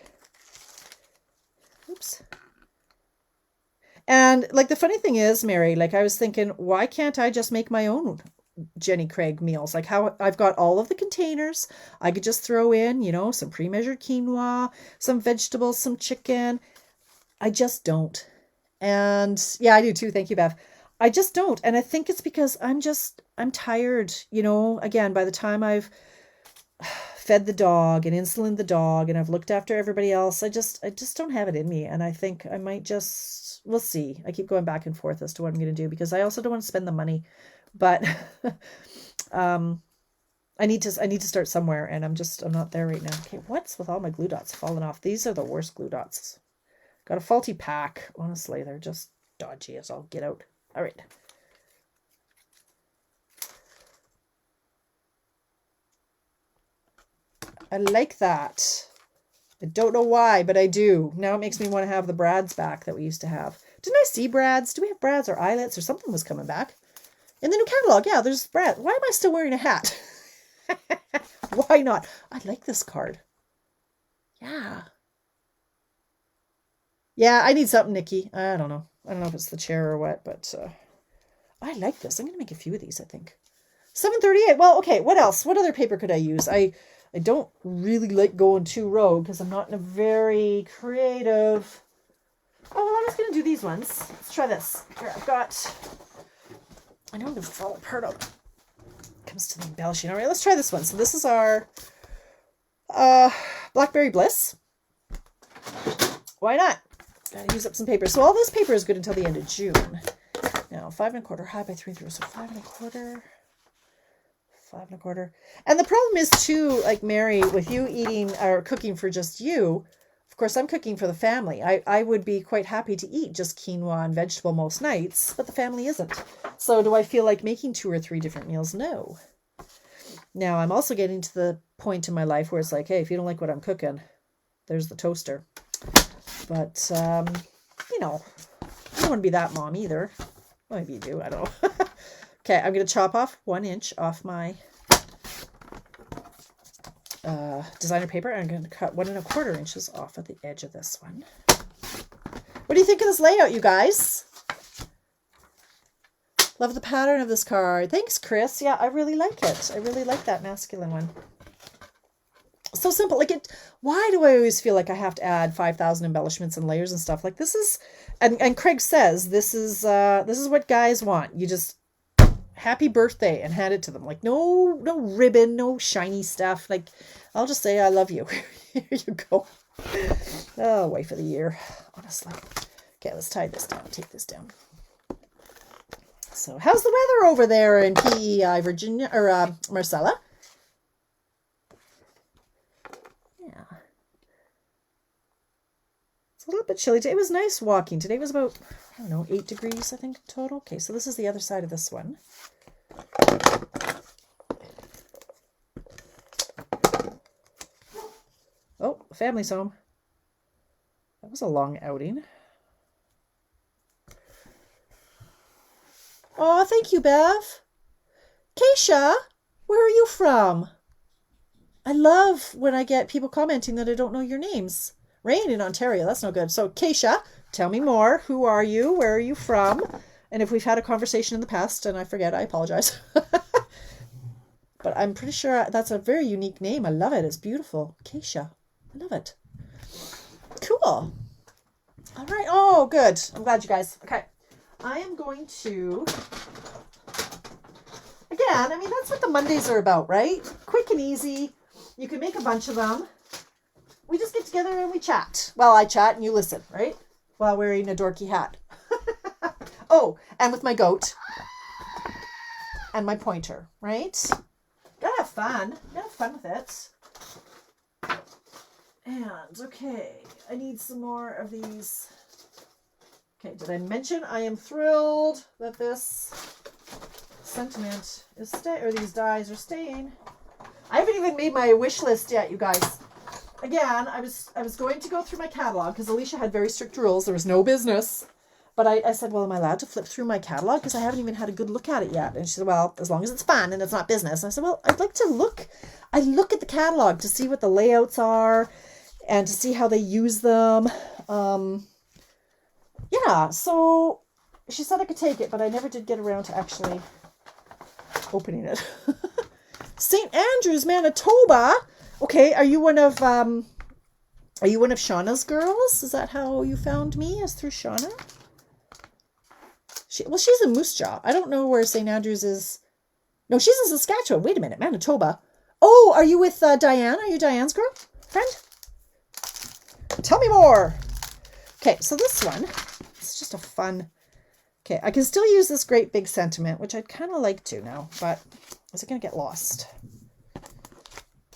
Oops. And like the funny thing is, Mary, like I was thinking, why can't I just make my own Jenny Craig meals? Like how I've got all of the containers. I could just throw in, some pre-measured quinoa, some vegetables, some chicken. I just don't. And yeah, I do too. Thank you, Bev. I just don't. And I think it's because I'm tired, again, by the time I've fed the dog and insulin the dog and I've looked after everybody else, I just don't have it in me. And I think I might we'll see. I keep going back and forth as to what I'm going to do because I also don't want to spend the money, but I need to start somewhere and I'm not there right now. Okay. What's with all my glue dots falling off? These are the worst glue dots. Got a faulty pack. Honestly, they're just dodgy as all get out. All right. I like that. I don't know why, but I do. Now it makes me want to have the brads back that we used to have. Didn't I see brads? Do we have brads or eyelets or something was coming back? In the new catalog, yeah, there's brads. Why am I still wearing a hat? Why not? I like this card. Yeah. Yeah, I need something, Nikki. I don't know. I don't know if it's the chair or what, but I like this. I'm going to make a few of these, I think. 738. Well, okay, what else? What other paper could I use? I don't really like going too rogue because I'm not in a very creative... Oh, well, I'm just going to do these ones. Let's try this. Here, I've got... I know I'm going to fall apart on it. Comes to the embellishing. All right, let's try this one. So this is our Blackberry Bliss. Why not? Gotta use up some paper. So all this paper is good until the end of June. Now, 5 1/4 high by 3 3, so 5 1/4... 5 1/4. And the problem is too, like Mary, with you eating or cooking for just you, of course I'm cooking for the family. I would be quite happy to eat just quinoa and vegetable most nights, but the family isn't. So do I feel like making 2 or 3 different meals? No. Now I'm also getting to the point in my life where it's like, hey, if you don't like what I'm cooking, there's the toaster. But, I don't want to be that mom either. Well, maybe you do, I don't know. Okay, I'm going to chop off 1 inch off my designer paper. And I'm going to cut 1 1/4 inches off at the edge of this one. What do you think of this layout, you guys? Love the pattern of this card. Thanks, Chris. Yeah, I really like it. I really like that masculine one. So simple. Like it. Why do I always feel like I have to add 5,000 embellishments and layers and stuff? Like this is, and Craig says this is what guys want. You just happy birthday and hand it to them. Like no ribbon, no shiny stuff. Like I'll just say I love you. Here you go. Oh, wife of the year, honestly. Okay, let's tie this down. Take this down. So how's the weather over there in PEI, Virginia, or Marcella? Yeah. It's a little bit chilly today. It was nice walking. Today was about, I don't know, 8 degrees, I think, total. Okay, so this is the other side of this one. Oh, family's home. That was a long outing. Oh, thank you, Bev. Keisha, where are you from? I love when I get people commenting that I don't know your names. Rain in Ontario, that's no good. So, Keisha, tell me more. Who are you? Where are you from? And if we've had a conversation in the past and I forget, I apologize. But I'm pretty sure that's a very unique name. I love it. It's beautiful. Keisha. I love it. Cool. All right. Oh, good. I'm glad you guys. Okay. I am going to, again, I mean, that's what the Mondays are about, right? Quick and easy. You can make a bunch of them. We just get together and we chat. Well, I chat and you listen, right? While wearing a dorky hat. Oh, and with my goat. And my pointer, right? Gotta have fun. Gotta have fun with it. And, okay, I need some more of these. Okay, did I mention I am thrilled that this sentiment is or these dies are staying. I haven't even made my wish list yet, you guys. Again, I was going to go through my catalog because Alicia had very strict rules. There was no business. But I said, well, am I allowed to flip through my catalog? Because I haven't even had a good look at it yet. And she said, well, as long as it's fun and it's not business. And I said, well, I'd like to look. I look at the catalog to see what the layouts are and to see how they use them. Yeah, so she said I could take it, but I never did get around to actually opening it. St. Andrews, Manitoba. Okay, are you one of Shauna's girls? Is that how you found me? Is through Shauna? She's in Moose Jaw. I don't know where St. Andrews is. No, she's in Saskatchewan. Wait a minute, Manitoba. Oh, are you with Diane? Are you Diane's girl? Friend? Tell me more. Okay, so this one, it's just a fun. Okay, I can still use this great big sentiment, which I'd kind of like to now, but is it going to get lost?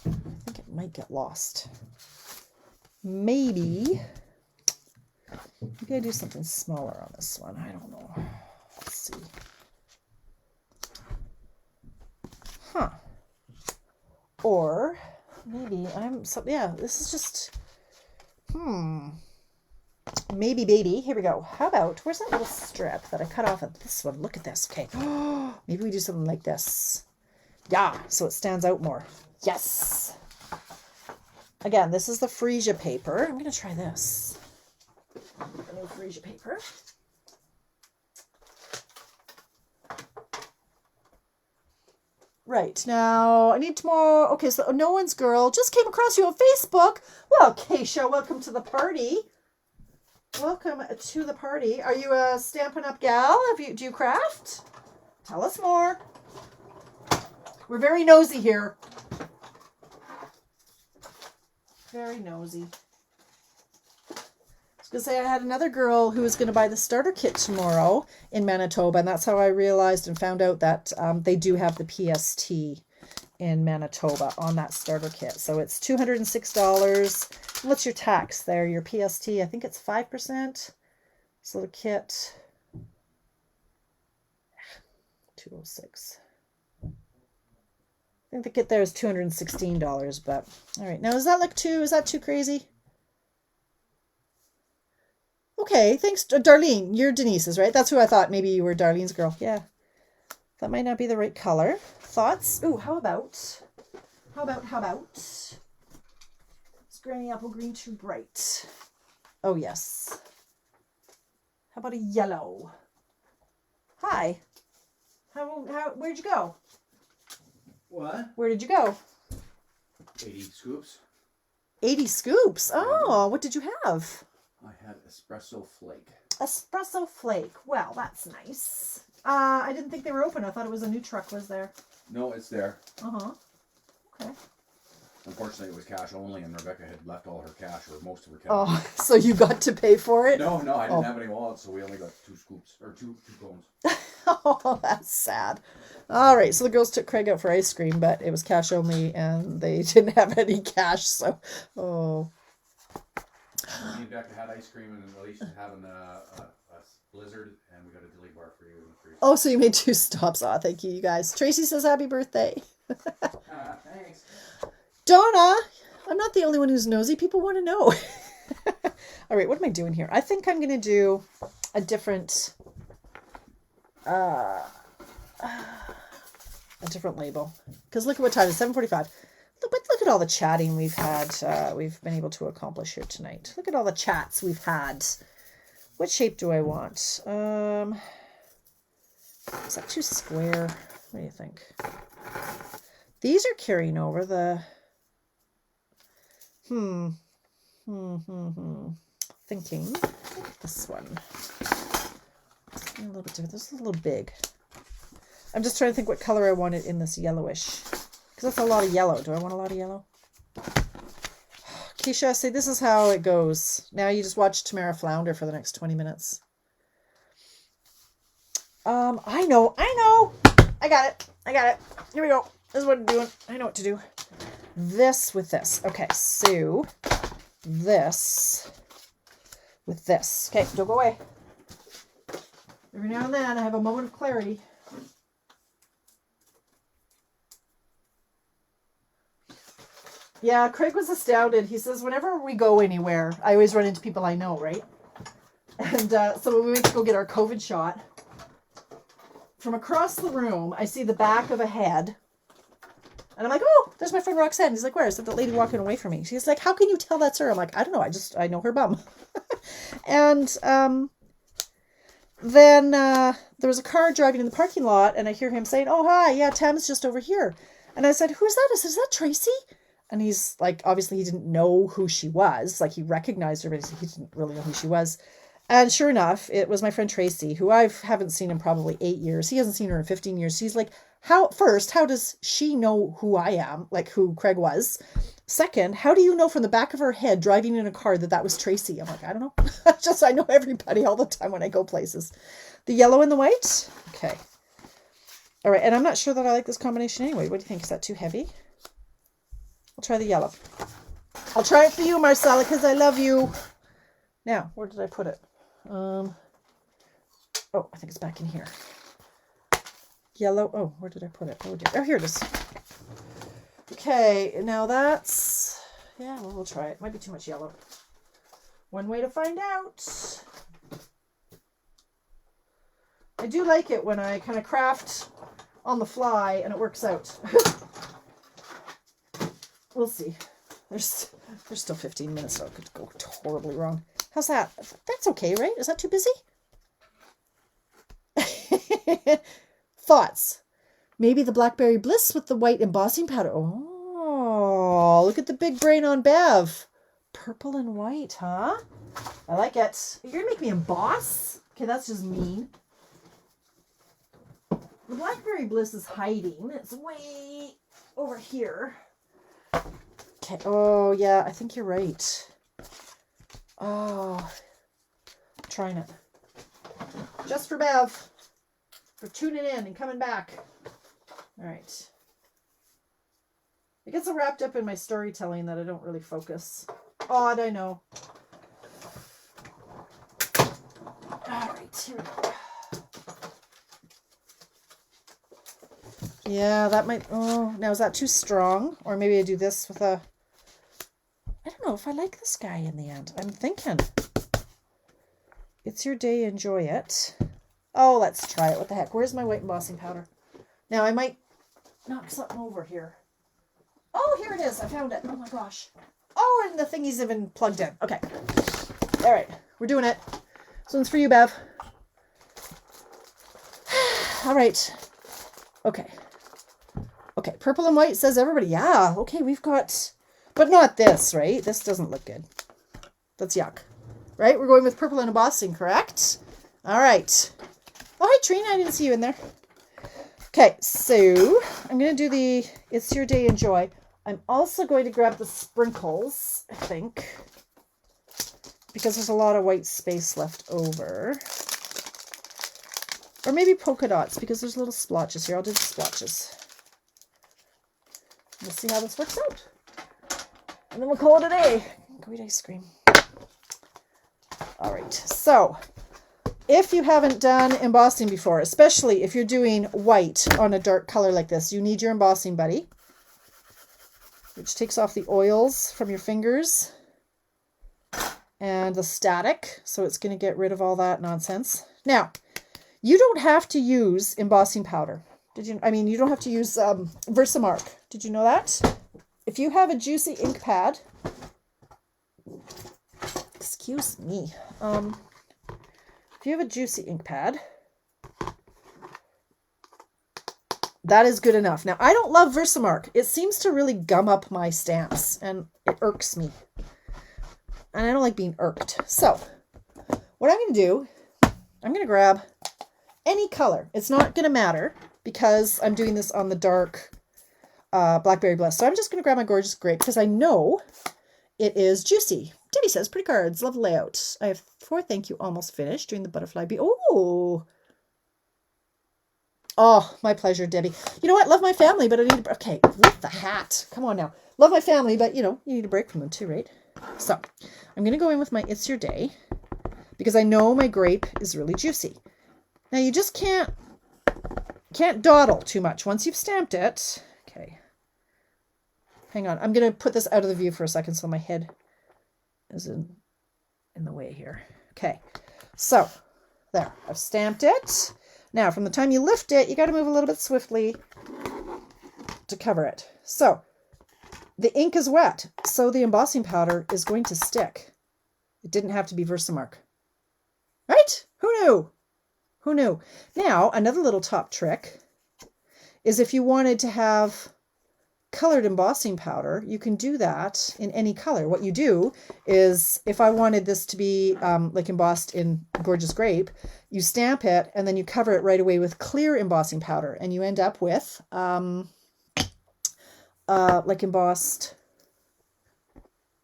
I think it might get lost. Maybe I do something smaller on this one. I don't know. Let's see. Huh. Or maybe this is just, maybe baby. Here we go. How about, where's that little strip that I cut off of this one? Look at this. Okay. Maybe we do something like this. Yeah. So it stands out more. Yes. Again, this is the freesia paper. I'm going to try this. The new freesia paper. Right, now I need more. Okay, so No One's Girl just came across you on Facebook. Well, Keisha, welcome to the party. Welcome to the party. Are you a Stampin' Up gal? Do you craft? Tell us more. We're very nosy here. Very nosy. I was going to say I had another girl who was going to buy the starter kit tomorrow in Manitoba, and that's how I realized and found out that they do have the PST in Manitoba on that starter kit. So it's $206. What's your tax there? Your PST, I think it's 5%. So the kit, 206. I think the kit there is $216, but all right. Now, is that too crazy? Okay, thanks, Darlene. You're Denise's, right? That's who I thought. Maybe you were Darlene's girl. Yeah. That might not be the right color. Thoughts? Ooh, how about? Is Granny Apple Green too bright? Oh, yes. How about a yellow? Hi. Where'd you go? What? Where did you go? 80 scoops. 80 scoops? Oh, what did you have? I had espresso flake. Espresso flake. Well, that's nice. I didn't think they were open. I thought it was a new truck was there. No, it's there. Uh-huh. Okay. Unfortunately, it was cash only, and Rebecca had left all her cash, or most of her cash. Oh, so you got to pay for it? No, I didn't have any wallets, so we only got 2 scoops, or two cones. Oh, that's sad. All right, so the girls took Craig out for ice cream, but it was cash only, and they didn't have any cash, so, oh. Me and Becca had ice cream, and Alicia's having a blizzard, and we got a dilly bar for you in the freezer. Oh, so you made 2 stops. Aw, thank you, you guys. Tracy says happy birthday. Thanks. Donna, I'm not the only one who's nosy. People want to know. All right, what am I doing here? I think I'm going to do a different label. Because look at what time it is, 7:45. But look at all the chatting we've had, we've been able to accomplish here tonight. Look at all the chats we've had. What shape do I want? Is that too square? What do you think? These are carrying over the... Thinking. This one. A little bit different. This is a little big. I'm just trying to think what color I want it in this yellowish. Because that's a lot of yellow. Do I want a lot of yellow? Keisha, say this is how it goes. Now you just watch Tamara flounder for the next 20 minutes. I know. I got it. Here we go. This is what I'm doing. I know what to do. This with this. Okay, so this with this. Okay, don't go away. Every now and then I have a moment of clarity. Yeah, Craig was astounded. He says, whenever we go anywhere, I always run into people I know, right? And so when we went to go get our COVID shot, from across the room, I see the back of a head. And I'm like, oh, there's my friend Roxanne. He's like, where? Is that the lady walking away from me? She's like, how can you tell that's her? I'm like, I don't know. I know her bum. And then there was a car driving in the parking lot, and I hear him saying, oh, hi, yeah, Tam's just over here. And I said, who's that? I said, is that Tracy? And he's like, obviously he didn't know who she was. Like, he recognized her, but he didn't really know who she was. And sure enough, it was my friend Tracy, who I haven't seen in probably 8 years. He hasn't seen her in 15 years. He's like, how does she know who I am? Like, who Craig was? Second, how do you know from the back of her head driving in a car that was Tracy? I'm like, I don't know. I know everybody all the time when I go places. The yellow and the white? Okay. All right. And I'm not sure that I like this combination anyway. What do you think? Is that too heavy? I'll try the yellow. I'll try it for you, Marcella, because I love you. Now, where did I put it? Oh, I think it's back in here. Yellow. Oh, where did I put it? Oh, dear. Oh, here it is. Okay, now that's... Yeah, well, we'll try it. Might be too much yellow. One way to find out. I do like it when I kind of craft on the fly and it works out. We'll see. There's still 15 minutes, so it could go horribly wrong. How's that? That's okay, right? Is that too busy? Thoughts? Maybe the Blackberry Bliss with the white embossing powder. Oh, look at the big brain on Bev. Purple and white, huh? I like it. You're going to make me emboss? Okay, that's just mean. The Blackberry Bliss is hiding. It's way over here. Okay. Oh, yeah, I think you're right. Oh, I'm trying it. Just for Bev. For tuning in and coming back. All right. It gets so wrapped up in my storytelling that I don't really focus. Odd, I know. All right, here we go. Yeah, that might... Oh, now is that too strong? Or maybe I do this with a... I don't know if I like this guy in the end. I'm thinking. It's your day, enjoy it. Oh, let's try it. What the heck? Where's my white embossing powder? Now, I might knock something over here. Oh, here it is. I found it. Oh, my gosh. Oh, and the thingy's even plugged in. Okay. All right. We're doing it. This one's for you, Bev. All right. Okay. Okay. Purple and white says everybody. Yeah. Okay, we've got... But not this, right? This doesn't look good. That's yuck. Right? We're going with purple and embossing, correct? All right. Oh, hi, Trina. I didn't see you in there. Okay, so I'm going to do the It's Your Day, Enjoy. I'm also going to grab the sprinkles, I think, because there's a lot of white space left over. Or maybe polka dots, because there's little splotches here. I'll do the splotches. We'll see how this works out. And then we'll call it a day. Go eat ice cream. All right, so if you haven't done embossing before, especially if you're doing white on a dark color like this, you need your embossing buddy, which takes off the oils from your fingers and the static. So it's going to get rid of all that nonsense. Now, you don't have to use embossing powder. You don't have to use Versamark. Did you know that? If you have a juicy ink pad, excuse me. If you have a juicy ink pad, that is good enough. Now, I don't love Versamark. It seems to really gum up my stamps, and it irks me. And I don't like being irked. So, what I'm going to do, I'm going to grab any color. It's not going to matter because I'm doing this on the dark Blackberry Bliss. So I'm just going to grab my Gorgeous Grape because I know it is juicy. Debbie says, pretty cards, love layout. I have 4 thank you almost finished doing the butterfly bee. Oh, my pleasure, Debbie. You know what? Love my family, but I need to, okay, with the hat. Come on now. Love my family, but you need a break from them too, right? So I'm going to go in with my It's Your Day because I know my grape is really juicy. Now you just can't dawdle too much once you've stamped it. Okay. Hang on. I'm going to put this out of the view for a second so my head is in the way here. Okay. So there, I've stamped it. Now, from the time you lift it, you got to move a little bit swiftly to cover it. So the ink is wet, so the embossing powder is going to stick. It didn't have to be Versamark. Right? Who knew? Who knew? Now, another little top trick is if you wanted to have colored embossing powder, you can do that in any color. What you do is, if I wanted this to be like embossed in Gorgeous Grape, you stamp it and then you cover it right away with clear embossing powder, and you end up with like embossed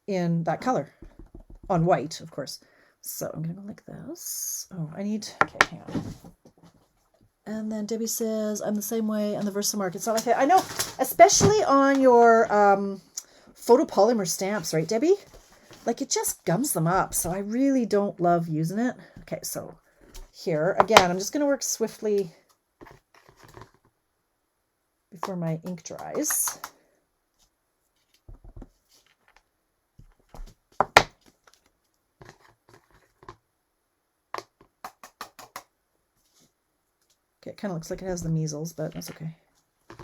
in that color on white, of course. So I'm gonna go like this. Oh, okay, hang on. And then Debbie says, I'm the same way on the Versamark. It's not like that. I know, especially on your photopolymer stamps, right, Debbie? Like, it just gums them up. So I really don't love using it. Okay, so here, again, I'm just going to work swiftly before my ink dries. Okay, it kind of looks like it has the measles, but that's okay. All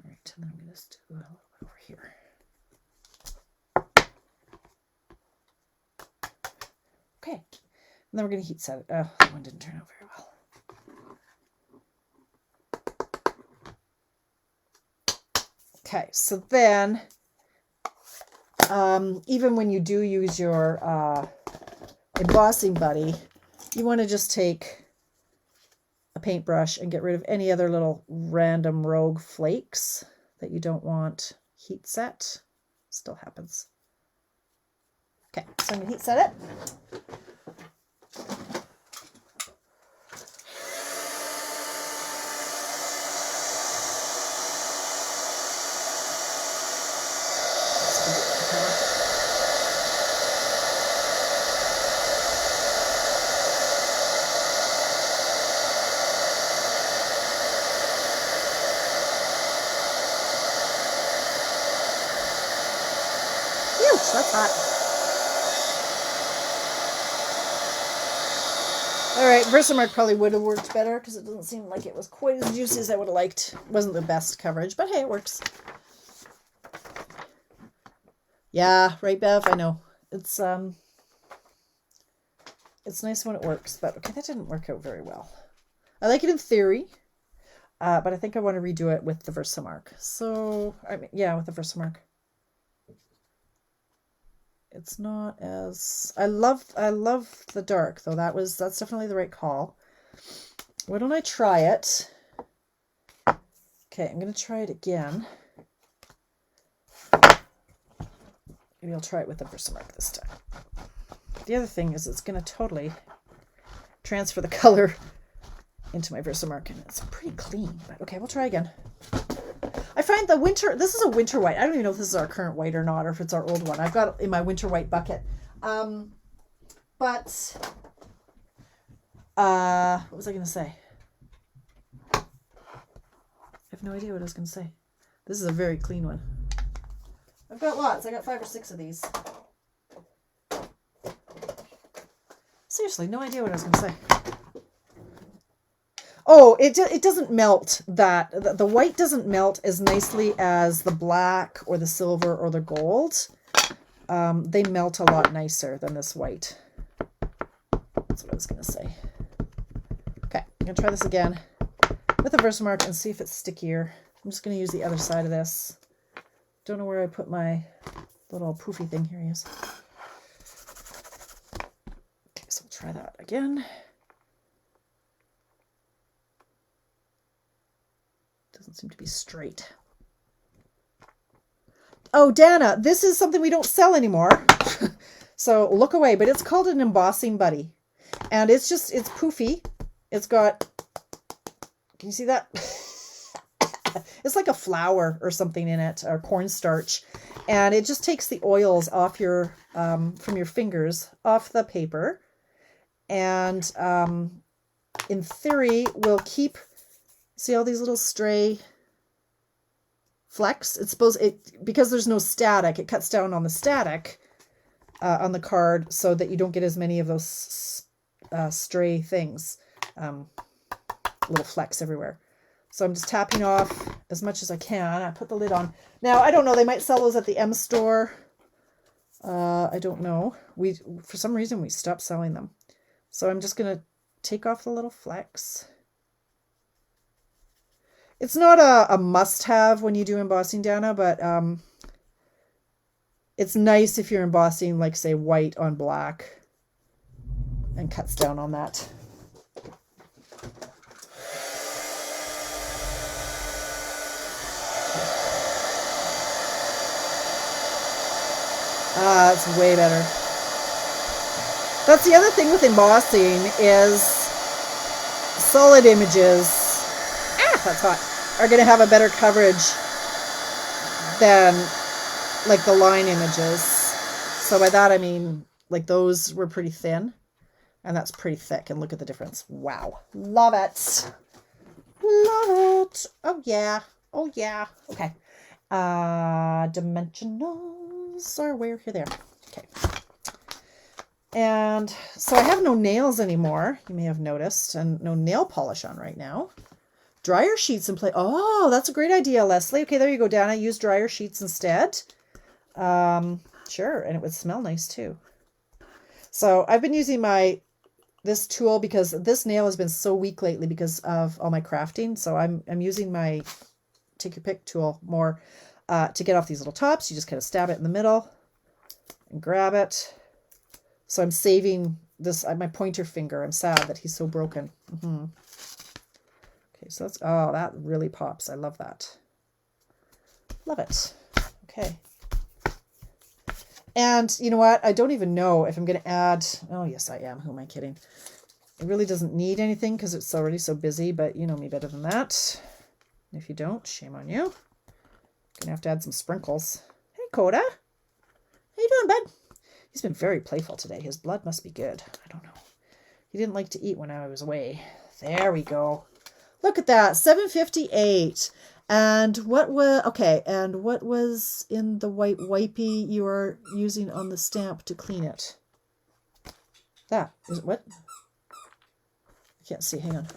right, and then I'm going to just do a little bit over here. Okay, and then we're going to heat set it. Oh, that one didn't turn out very well. Okay, so then, even when you do use your embossing buddy, you want to just take a paintbrush and get rid of any other little random rogue flakes that you don't want heat set. Still happens. Okay, so I'm going to heat set it. That's hot. All right, Versamark probably would have worked better because it doesn't seem like it was quite as juicy as I would have liked. It wasn't the best coverage, but hey, it works. Yeah, right, Bev? I know. It's nice when it works, but okay, that didn't work out very well. I like it in theory, but I think I want to redo it with the Versamark. So, yeah, with the Versamark. It's not as, I love the dark though. That's definitely the right call. Why don't I try it? Okay, I'm going to try it again. Maybe I'll try it with the Versamark this time. The other thing is it's going to totally transfer the color into my Versamark, and it's pretty clean. But okay, we'll try again. I find the winter, this is a winter white. I don't even know if this is our current white or not, or if it's our old one. I've got it in my winter white bucket. But what was I going to say? I have no idea what I was going to say. This is a very clean one. I've got lots. I got 5 or 6 of these. Seriously, no idea what I was going to say. Oh, it doesn't melt the white doesn't melt as nicely as the black or the silver or the gold. They melt a lot nicer than this white. That's what I was going to say. Okay, I'm going to try this again with a Versamark and see if it's stickier. I'm just going to use the other side of this. Don't know where I put my little poofy thing. Here he is. Okay, so we'll try that again. Doesn't seem to be straight. Oh, Dana, this is something we don't sell anymore. So look away, but it's called an embossing buddy. And it's poofy. It's got, can you see that? It's like a flour or something in it, or cornstarch. And it just takes the oils off your, from your fingers, off the paper. And in theory, will keep, see all these little stray flecks? It's supposed, because there's no static, it cuts down on the static on the card so that you don't get as many of those stray things, little flecks everywhere. So I'm just tapping off as much as I can. I put the lid on. Now, I don't know, they might sell those at the M store. I don't know. For some reason, we stopped selling them. So I'm just going to take off the little flecks. It's not a must-have when you do embossing, Dana, but it's nice if you're embossing, like, say, white on black, and cuts down on that. Ah, that's way better. That's the other thing with embossing is solid images, that's hot, are going to have a better coverage than like the line images. So by that I mean like those were pretty thin and that's pretty thick, and look at the difference. Wow. Love it. Love it. Oh yeah. Oh yeah. Okay. Dimensionals are where? Here they are. Okay. And so I have no nails anymore, you may have noticed, and no nail polish on right now. Dryer sheets in place. Oh, that's a great idea, Leslie. Okay, there you go, Dana. Use dryer sheets instead. Sure, and it would smell nice too. So I've been using this tool because this nail has been so weak lately because of all my crafting. So I'm using my take your pick tool more to get off these little tops. You just kind of stab it in the middle and grab it. So I'm saving this, my pointer finger. I'm sad that he's so broken. Okay, so that's, oh, that really pops. I love that. Love it. Okay. And you know what? I don't even know if I'm going to add, oh yes, I am. Who am I kidding? It really doesn't need anything because it's already so busy, but you know me better than that. If you don't, shame on you. Gonna have to add some sprinkles. Hey, Coda. How you doing, bud? He's been very playful today. His blood must be good. I don't know. He didn't like to eat when I was away. There we go. Look at that. 758. And what was, okay, and what was in the white wipey you are using on the stamp to clean it? That. Is it what? I can't see. Hang on.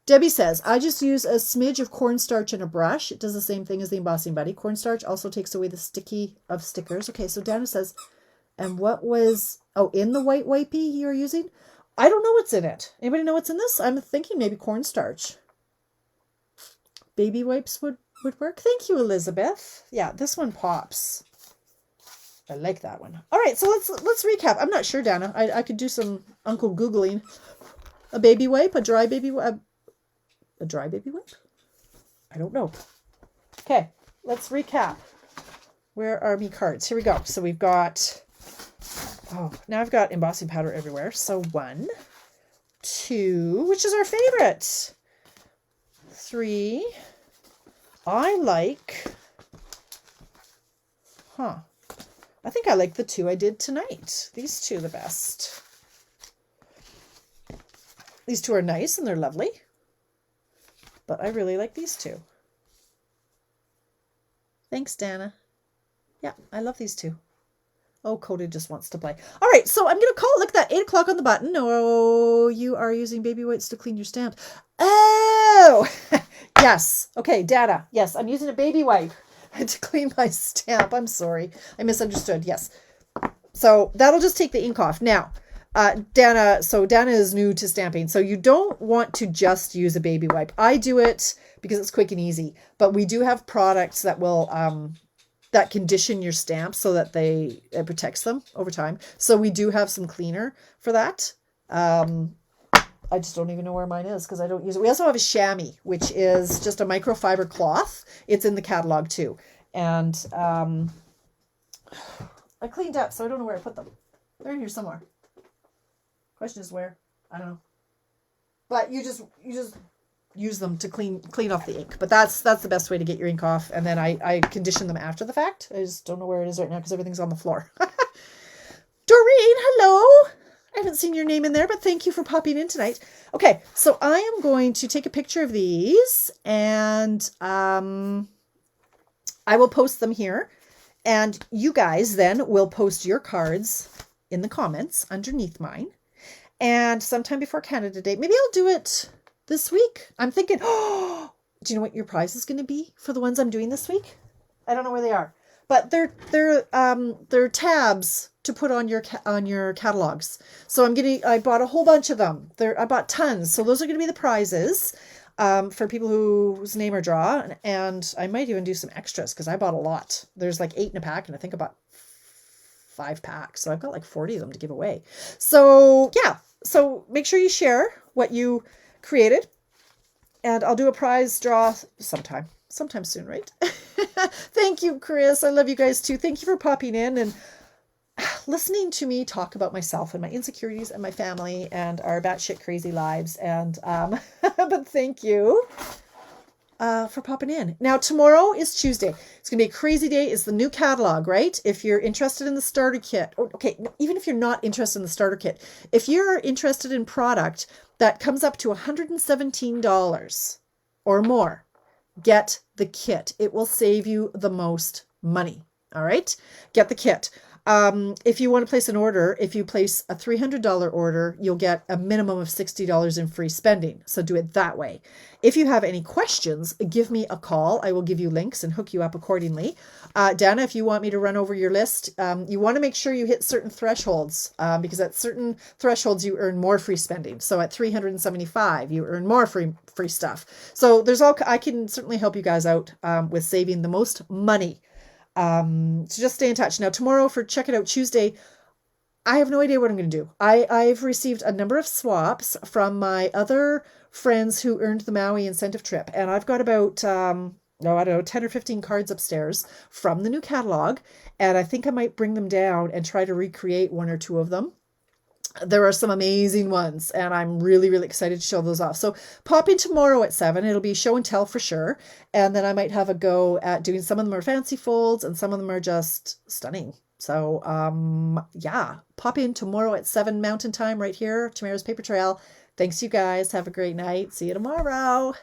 Debbie says, I just use a smidge of cornstarch and a brush. It does the same thing as the embossing buddy. Cornstarch also takes away the sticky of stickers. Okay, so Dana says, and what was, oh, in the white wipey you're using? I don't know what's in it. Anybody know what's in this? I'm thinking maybe cornstarch. Baby wipes would work. Thank you, Elizabeth. Yeah, this one pops. I like that one. All right, so let's recap. I'm not sure, Dana. I could do some Uncle Googling. A baby wipe, a dry baby wipe. A dry baby wipe? I don't know. Okay, let's recap. Where are me cards? Here we go. So we've got, oh, now I've got embossing powder everywhere. So 1, 2, which is our favorite. 3. I like, I think I like the 2 I did tonight. These 2 the best. These 2 are nice and they're lovely. But I really like these 2. Thanks, Dana. Yeah, I love these 2. Oh, Cody just wants to play. All right, so I'm going to call, look at that, 8 o'clock on the button. Oh, you are using baby wipes to clean your stamp. Oh, yes. Okay, Dana. Yes, I'm using a baby wipe to clean my stamp. I'm sorry. I misunderstood. Yes. So that'll just take the ink off. Now, Dana is new to stamping, so you don't want to just use a baby wipe. I do it because it's quick and easy, but we do have products that will that condition your stamps so that it protects them over time. So we do have some cleaner for that. I just don't even know where mine is because I don't use it. We also have a chamois, which is just a microfiber cloth. It's in the catalog too. And I cleaned up, so I don't know where I put them. They're in here somewhere. Question is where? I don't know. But you just use them to clean off the ink. But that's the best way to get your ink off. And then I condition them after the fact. I just don't know where it is right now because everything's on the floor. Doreen, hello. I haven't seen your name in there, but thank you for popping in tonight. Okay, so I am going to take a picture of these and I will post them here. And you guys then will post your cards in the comments underneath mine. And sometime before Canada Day, maybe I'll do it this week. I'm thinking, oh, do you know what your prize is going to be for the ones I'm doing this week? I don't know where they are, but they're tabs to put on your catalogs. So I bought a whole bunch of them. I bought tons. So those are going to be the prizes for people whose name are draw. And I might even do some extras because I bought a lot. There's like 8 in a pack, and I think I bought 5 packs. So I've got like 40 of them to give away. So yeah. So make sure you share what you created, and I'll do a prize draw sometime soon, right? Thank you, Chris. I love you guys too. Thank you for popping in and listening to me talk about myself and my insecurities and my family and our batshit crazy lives. And but thank you for popping in. Now, tomorrow is Tuesday. It's going to be a crazy day. It's the new catalog, right? If you're interested in the starter kit, okay, even if you're not interested in the starter kit, if you're interested in product that comes up to $117 or more, get the kit. It will save you the most money. All right? Get the kit. If you want to place an order, if you place a $300 order, you'll get a minimum of $60 in free spending. So do it that way. If you have any questions, give me a call. I will give you links and hook you up accordingly. Dana, if you want me to run over your list, you want to make sure you hit certain thresholds because at certain thresholds, you earn more free spending. So at 375, you earn more free stuff. So I can certainly help you guys out with saving the most money. So just stay in touch. Now, tomorrow for Check It Out Tuesday, I have no idea what I'm going to do. I've received a number of swaps from my other friends who earned the Maui incentive trip. And I've got about, 10 or 15 cards upstairs from the new catalog. And I think I might bring them down and try to recreate 1 or 2 of them. There are some amazing ones, and I'm really, really excited to show those off. So pop in tomorrow at 7. It'll be show and tell for sure. And then I might have a go at doing some of them are fancy folds and some of them are just stunning. So, yeah, pop in tomorrow at 7 Mountain Time right here, Tamara's Paper Trail. Thanks, you guys. Have a great night. See you tomorrow.